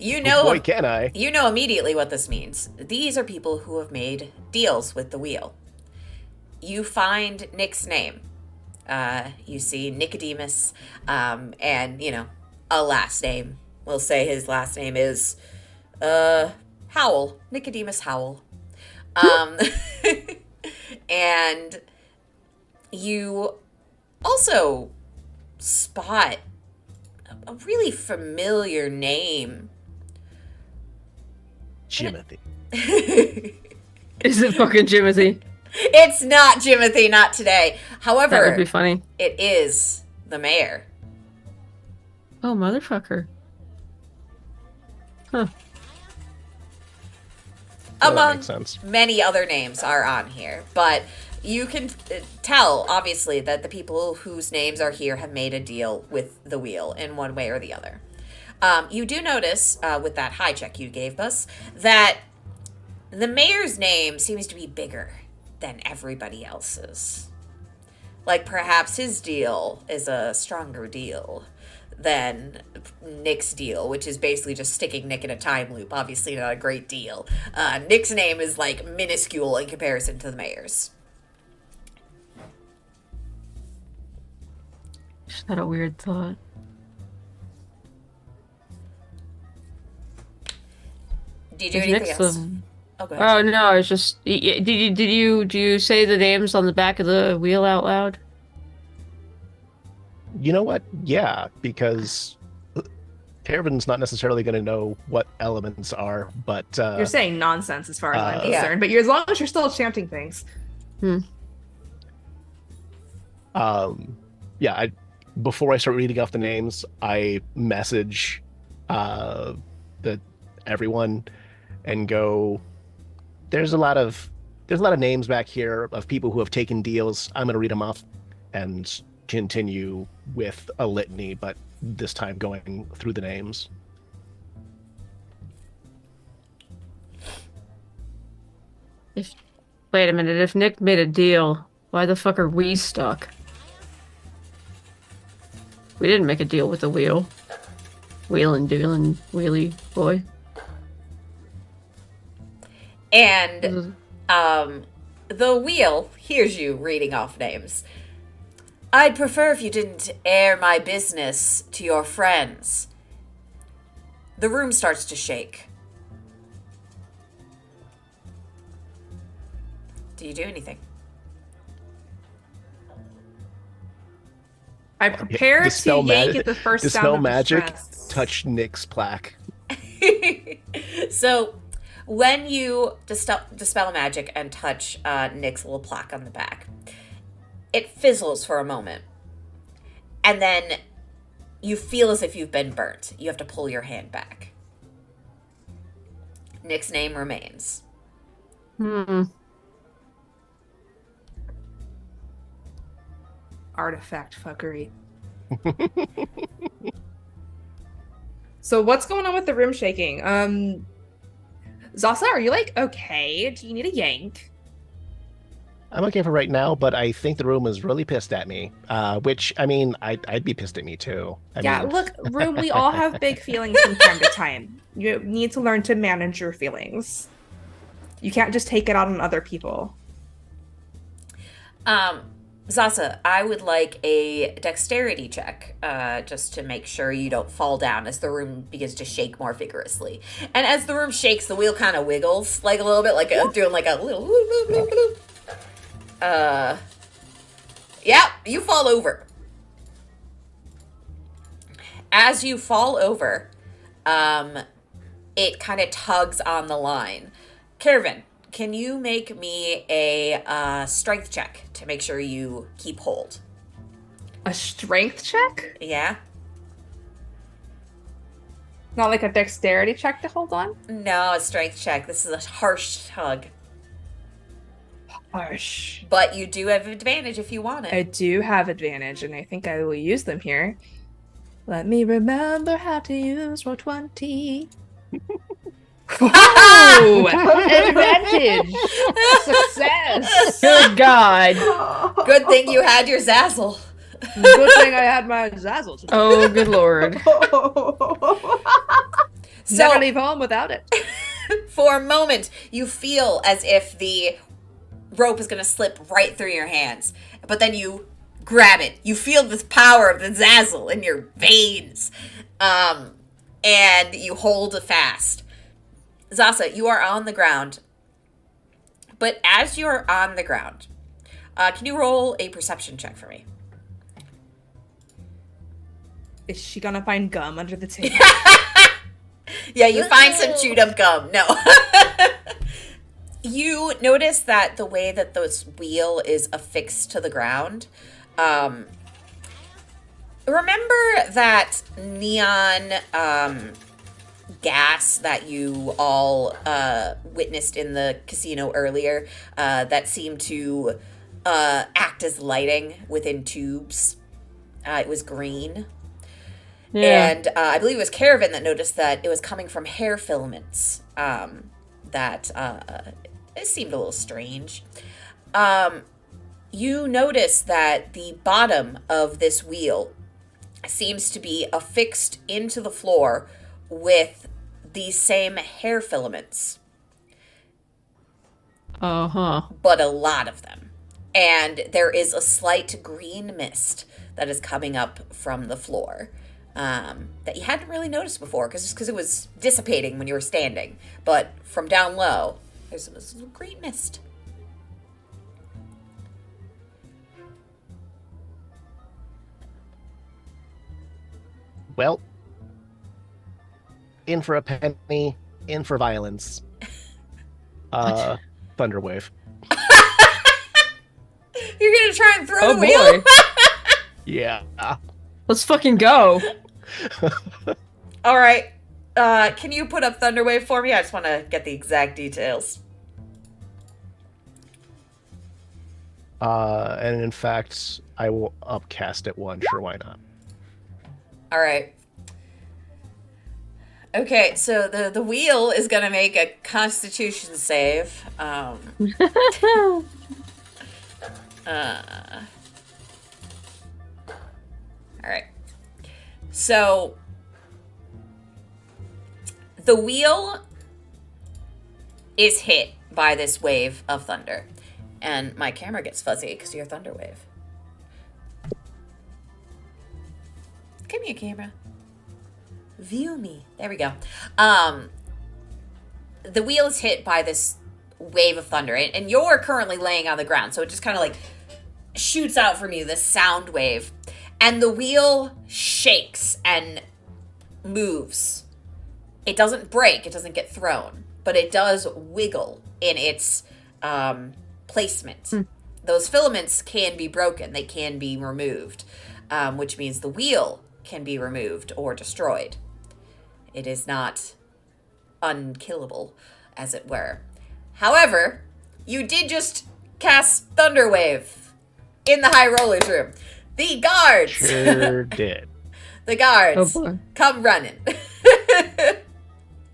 You know, boy, can I. You know immediately what this means. These are people who have made deals with the wheel. You find Nick's name. You see Nicodemus, and, you know, a last name. We'll say his last name is Howell. Nicodemus Howell. And you also spot a really familiar name. Jimothy. Is it fucking Jimothy? It's not Jimothy, not today. That would However, be funny. it is the mayor. Oh, motherfucker. Huh. Well, that Among makes sense. many other names are on here, but you can tell, obviously, that the people whose names are here have made a deal with the wheel in one way or the other. You do notice, with that high check you gave us, that the mayor's name seems to be bigger than everybody else's. Like, perhaps his deal is a stronger deal than Nick's deal, which is basically just sticking Nick in a time loop. Obviously not a great deal. Nick's name is, like, minuscule in comparison to the mayor's. Just had a weird thought. Do you do Is anything Nick's else? the- Oh, go ahead. Oh no, it's just do you say the names on the back of the wheel out loud? You know what? Yeah, because Caravan's not necessarily going to know what elements are, but You're saying nonsense as far as I'm Yeah. concerned, but as long as you're still chanting things. yeah, before I start reading off the names, I message everyone and go, there's a lot of names back here of people who have taken deals. I'm going to read them off and continue with a litany, but this time going through the names. Wait a minute, if Nick made a deal, why the fuck are we stuck? We didn't make a deal with the wheel. Wheelin' dealin' wheelie boy. And the wheel hears you reading off names. I'd prefer if you didn't air my business to your friends. The room starts to shake. Do you do anything? I prepare to Dispel yank at the first Dispel sound of magic, distress. touch Nick's plaque. So, when you dispel magic and touch Nick's little plaque on the back, it fizzles for a moment. And then you feel as if you've been burnt. You have to pull your hand back. Nick's name remains. Artifact fuckery. So what's going on with the room shaking? Zasa, are you like okay? Do you need a yank? I'm okay for right now, but I think the room is really pissed at me. Which, I mean, I'd be pissed at me too. I mean, Look, room, we all have big feelings from time to time. You need to learn to manage your feelings. You can't just take it out on other people. Zasa, I would like a dexterity check, just to make sure you don't fall down as the room begins to shake more vigorously. And as the room shakes, the wheel kind of wiggles, like a little bit, like doing like a little whoop, whoop, whoop, whoop. Yeah, you fall over. As you fall over, it kind of tugs on the line. Caravan, can you make me a strength check to make sure you keep hold? A strength check? Yeah? Not like a dexterity check to hold on? No, a strength check. This is a harsh tug. Harsh. But you do have advantage if you want it. I do have advantage, and I think I will use them here. Let me remember how to use roll 20. Oh, advantage! Success! Good God. Good thing you had your Zazzle. Good thing I had my Zazzle today. Oh, good Lord. Never So, leave home without it. for a moment, you feel as if the rope is going to slip right through your hands. But then you grab it. You feel the power of the Zazzle in your veins. And you hold it fast. Zasa, you are on the ground. But as you're on the ground, can you roll a perception check for me? Is she gonna find gum under the table? Yeah, you find some chewed up gum. No. You notice that the way that this wheel is affixed to the ground, remember that neon gas that you all witnessed in the casino earlier that seemed to act as lighting within tubes? It was green. Yeah. And I believe it was Caravan that noticed that it was coming from hair filaments. That it seemed a little strange. You notice that the bottom of this wheel seems to be affixed into the floor with these same hair filaments, but a lot of them. And there is a slight green mist that is coming up from the floor that you hadn't really noticed before because it was dissipating when you were standing. But from down low, there's a green mist. Well, in for a penny, in for violence. Thunderwave. You're gonna try and throw the Oh wheel? boy. Yeah. Let's fucking go. All right. Can you put up Thunderwave for me? I just want to get the exact details. And in fact, I will upcast it one. Sure, why not? All right. Okay, so the wheel is gonna make a Constitution save. All right. So the wheel is hit by this wave of thunder, and my camera gets fuzzy because you're thunder wave. Give me a camera. View me. There we go. The wheel is hit by this wave of thunder, and you're currently laying on the ground, so it just kind of like shoots out from you, this sound wave, and the wheel shakes and moves. It doesn't break, it doesn't get thrown, but it does wiggle in its placement. Those filaments can be broken, they can be removed, which means the wheel can be removed or destroyed. It is not unkillable, as it were. However, you did just cast Thunderwave in the High Rollers room. The guards! Sure did. The guards Oh boy. come running.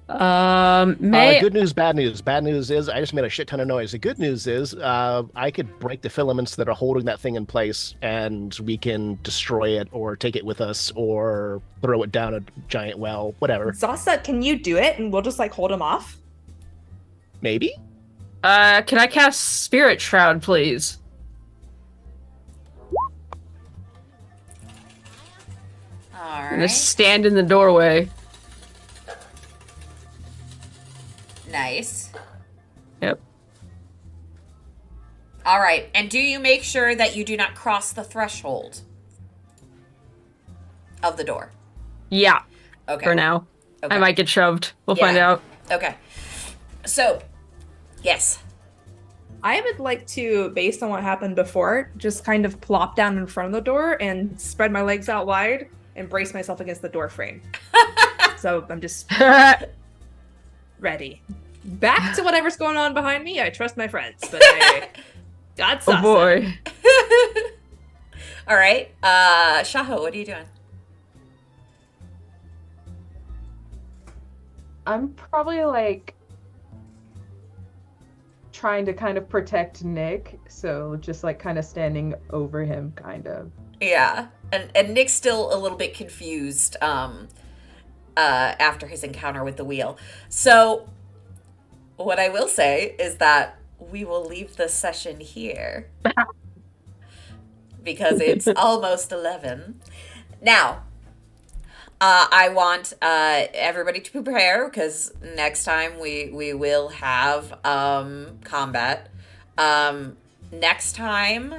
Good news, bad news. Bad news is I just made a shit ton of noise. The good news is I could break the filaments that are holding that thing in place, and we can destroy it or take it with us or throw it down a giant well, whatever. Zasa, can you do it and we'll just like hold him off? Maybe? Can I cast Spirit Shroud, please? All I'm gonna right. stand in the doorway. Nice. Yep. All right. And do you make sure that you do not cross the threshold of the door? Yeah, Okay. for now. Okay. I might get shoved. We'll find Yeah. out. Okay. So, yes. I would like to, based on what happened before, just kind of plop down in front of the door and spread my legs out wide and brace myself against the door frame. So I'm just ready. Back to whatever's going on behind me. I trust my friends, but I got Oh Zasa. boy. All right. Shaho, what are you doing? I'm probably like trying to kind of protect Nick, so just like kind of standing over him, kind of. Yeah. And Nick's still a little bit confused after his encounter with the wheel. So what I will say is that we will leave the session here because it's almost 11. Now, I want everybody to prepare because next time we will have combat. Next time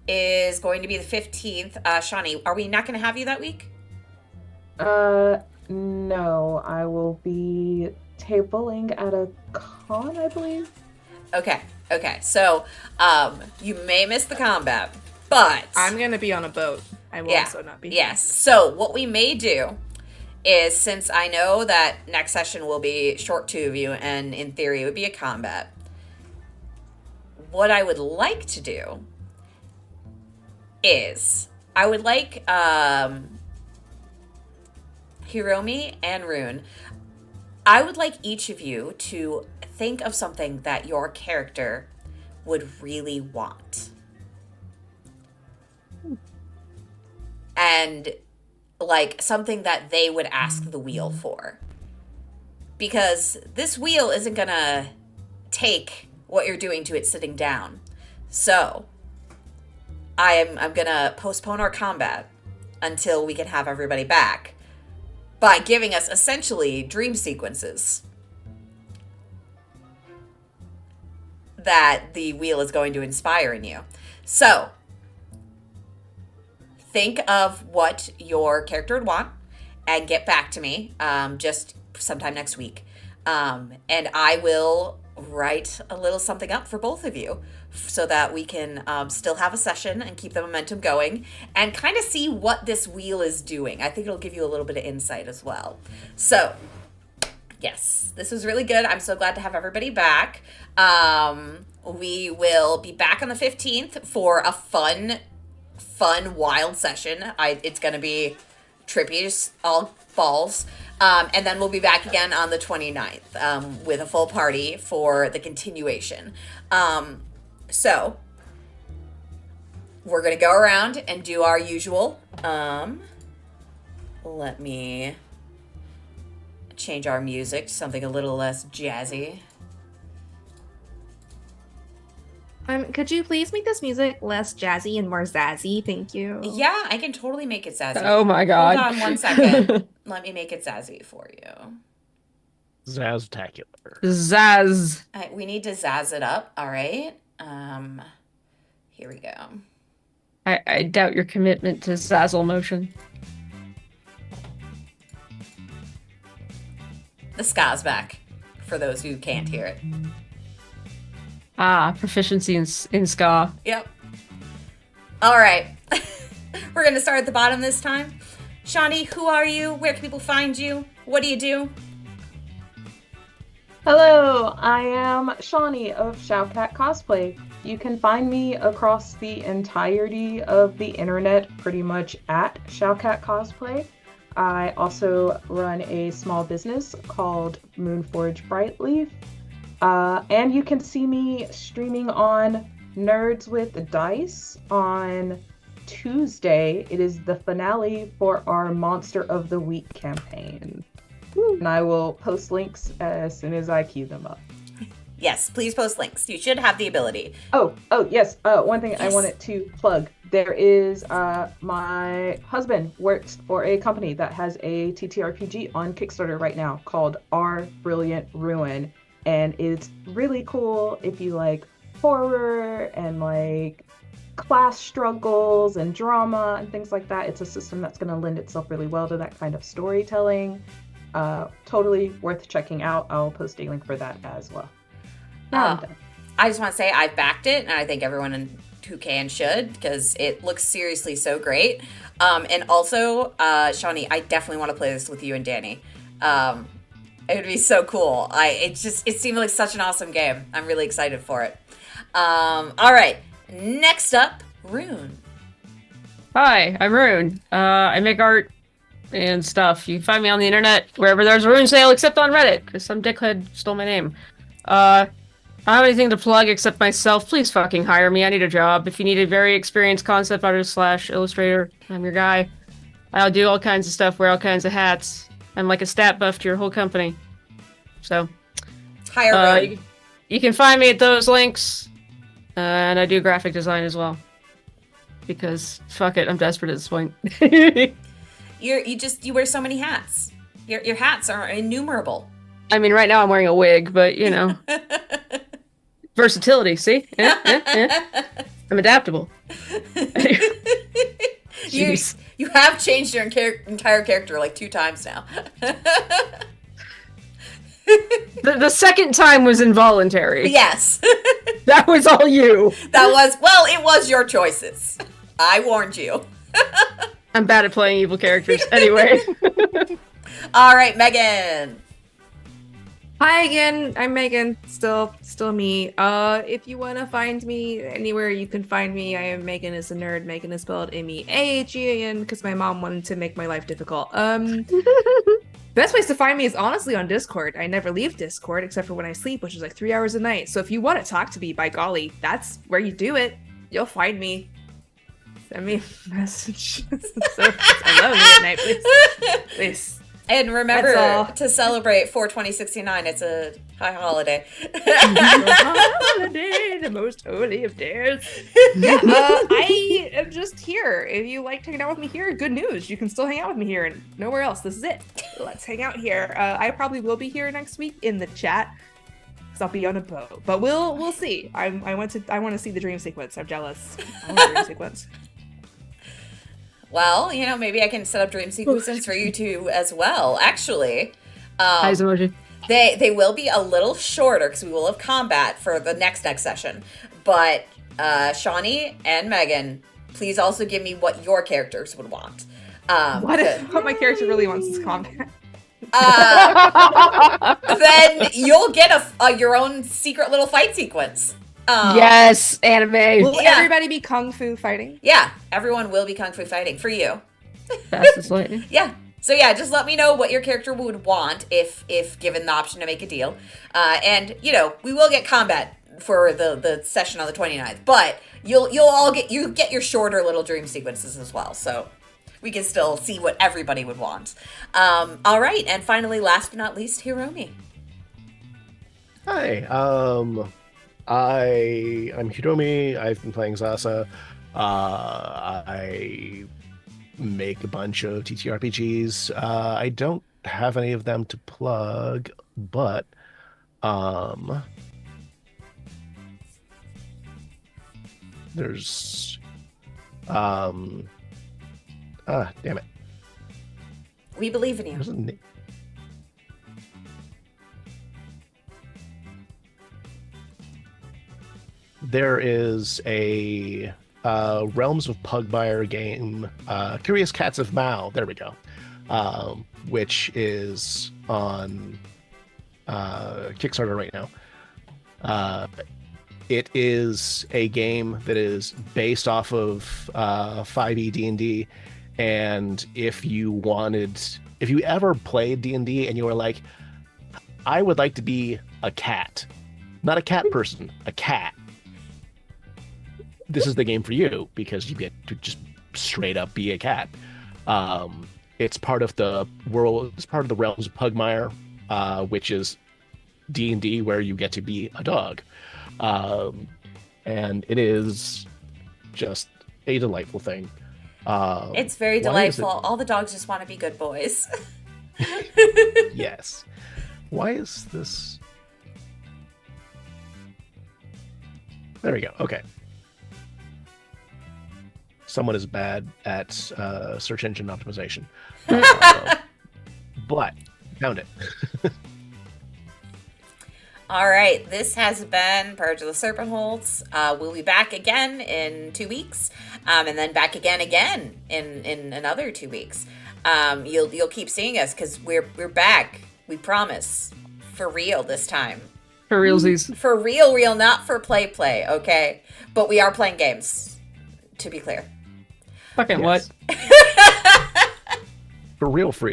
is going to be the 15th. Shawnee, are we not going to have you that week? No, I will be tabling at a con, I believe. Okay. So, you may miss the combat, but I'm gonna be on a boat. I will also not be. Yes. So what we may do is, since I know that next session will be short 2 of you, and in theory it would be a combat, what I would like to do is I would like Hiromi and Rune, I would like each of you to think of something that your character would really want. And like something that they would ask the wheel for. Because this wheel isn't gonna take what you're doing to it sitting down. So I'm gonna postpone our combat until we can have everybody back by giving us essentially dream sequences that the wheel is going to inspire in you. So think of what your character would want and get back to me just sometime next week. And I will write a little something up for both of you so that we can still have a session and keep the momentum going and kind of see what this wheel is doing. I think it'll give you a little bit of insight as well. So, yes, this was really good. I'm so glad to have everybody back. We will be back on the 15th for a fun, wild session. It's going to be trippy, just all balls. And then we'll be back again on the 29th with a full party for the continuation. So we're going to go around and do our usual. Let me change our music to something a little less jazzy. Could you please make this music less jazzy and more zazzy? Thank you. Yeah, I can totally make it zazzy. Oh my god. Hold on 1 second. Let me make it zazzy for you. Zaztacular. Zaz. We need to zazz it up. All right. Here we go. I doubt your commitment to Zazzle motion. The ska's back, for those who can't hear it. Ah, proficiency in ska. Yep. All right. We're going to start at the bottom this time. Shawnee, who are you? Where can people find you? What do you do? Hello, I am Shawnee of Showcat Cosplay. You can find me across the entirety of the internet pretty much at Showcat Cosplay. I also run a small business called Moonforge Brightleaf. And you can see me streaming on Nerds with Dice on Tuesday. It is the finale for our Monster of the Week campaign. And I will post links as soon as I queue them up. Yes, please post links. You should have the ability. Oh, yes. One thing Yes. I wanted to plug. There is, my husband works for a company that has a TTRPG on Kickstarter right now called Our Brilliant Ruin. And it's really cool if you like horror and like class struggles and drama and things like that. It's a system that's going to lend itself really well to that kind of storytelling. Totally worth checking out. I'll post a link for that as well. Now I'm done. I just want to say I've backed it, and I think everyone who can should, because it looks seriously so great. And also, Shawnee, I definitely want to play this with you and Danny. It would be so cool. It seemed like such an awesome game. I'm really excited for it. All right, next up, Rune. Hi, I'm Rune. I make art and stuff. You can find me on the internet wherever there's a Rune sale, except on Reddit, because some dickhead stole my name. I don't have anything to plug except myself. Please fucking hire me. I need a job. If you need a very experienced concept artist / illustrator, I'm your guy. I'll do all kinds of stuff, wear all kinds of hats. I'm like a stat buff to your whole company. So, Hire Rune. you can find me at those links. And I do graphic design as well. Because, fuck it, I'm desperate at this point. You wear so many hats. Your hats are innumerable. I mean, right now I'm wearing a wig, but, you know. Versatility, see? Yeah. I'm adaptable. Jeez. You have changed your entire character like 2 times now. The second time was involuntary. Yes. That was all you. It was your choices. I warned you. I'm bad at playing evil characters. Anyway. All right, Megan. Hi again, I'm Megan, still me. If you want to find me anywhere, you can find me. I am Megan is a nerd. Megan is spelled M-E-A-H-E-A-N because my mom wanted to make my life difficult. Best place to find me is honestly on Discord. I never leave Discord except for when I sleep, which is like 3 hours a night. So if you want to talk to me, by golly, that's where you do it. You'll find me. Send me a message. I love me at night, please. Please. And remember to celebrate 4/2069. It's a high holiday. Holiday, the most holy of days. Yeah, I am just here. If you like hanging out with me here, good news. You can still hang out with me here and nowhere else. This is it. Let's hang out here. I probably will be here next week in the chat because I'll be on a boat. But we'll see. I want to see the dream sequence. I'm jealous. I want a dream sequence. Well, maybe I can set up dream sequences for you two as well. Actually, Eyes emoji. they will be a little shorter because we will have combat for the next session. But Shawnee and Megan, please also give me what your characters would want. What my character really wants is combat. Then you'll get your own secret little fight sequence. Yes, anime. Will everybody be kung fu fighting? Yeah, everyone will be kung fu fighting for you. Fastest lightning. Yeah. So yeah, just let me know what your character would want if given the option to make a deal. And we will get combat for the session on the 29th, but you'll get your shorter little dream sequences as well. So we can still see what everybody would want. All right, and finally, last but not least, Hiromi. Hi. I'm Hiromi. I've been playing Zasa. I make a bunch of TTRPGs. I don't have any of them to plug, but there's damn it. We believe in you. There's a There is a Realms of Pugmire game, Curious Cats of Mao. There we go. Which is on Kickstarter right now. It is a game that is based off of 5e D&D, and if you ever played D&D and you were like, I would like to be a cat, not a cat person, a cat. This is the game for you because you get to just straight up be a cat. It's part of the Realms of Pugmire, which is D&D where you get to be a dog. And it is just a delightful thing. It's very delightful. All the dogs just want to be good boys. Yes. Why is this? There we go. Okay. Someone is bad at search engine optimization. But found it. All right, this has been Purge of the Serpent Holds. We'll be back again in 2 weeks, and then back again in another 2 weeks. You'll keep seeing us because we're back. We promise, for real this time. For realsies. For real, not for play. Okay, but we are playing games. To be clear. Fucking Yes. what? For real. For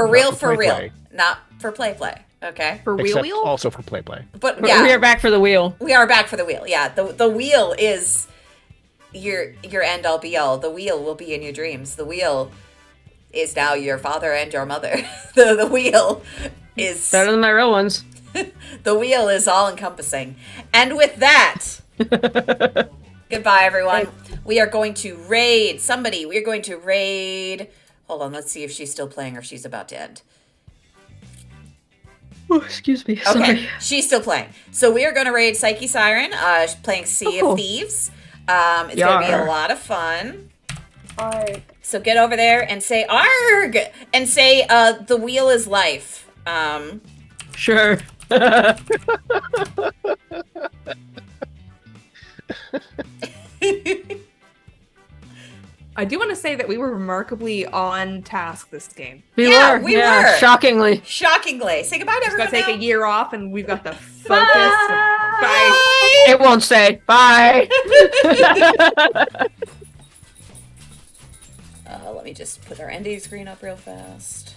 Not real, for play. not for play. Okay. For Except wheel? also for play. But We yeah, are back for the wheel. we are back for the wheel. Yeah, the wheel is your end all be all. The wheel will be in your dreams. The wheel is now your father and your mother. The wheel is Better than my real ones. the wheel is all encompassing. And with that, goodbye everyone. We are going to raid somebody. We are going to raid. Hold on, let's see if she's still playing or she's about to end. Oh, excuse me. Okay, Sorry. she's still playing. So we are going to raid Psyche Siren, playing Sea of Thieves. It's going to be a Yar. lot of fun. Alright. So get over there and say ARG! And say, the wheel is life. Sure. I do want to say that we were remarkably on task this game. We Yeah, were. we yeah, were. Shockingly. Shockingly. Say goodbye to Just everyone gotta take now. a year off, and we've got the focus. Bye. Bye. It won't say. Bye. Let me just put our ending screen up real fast.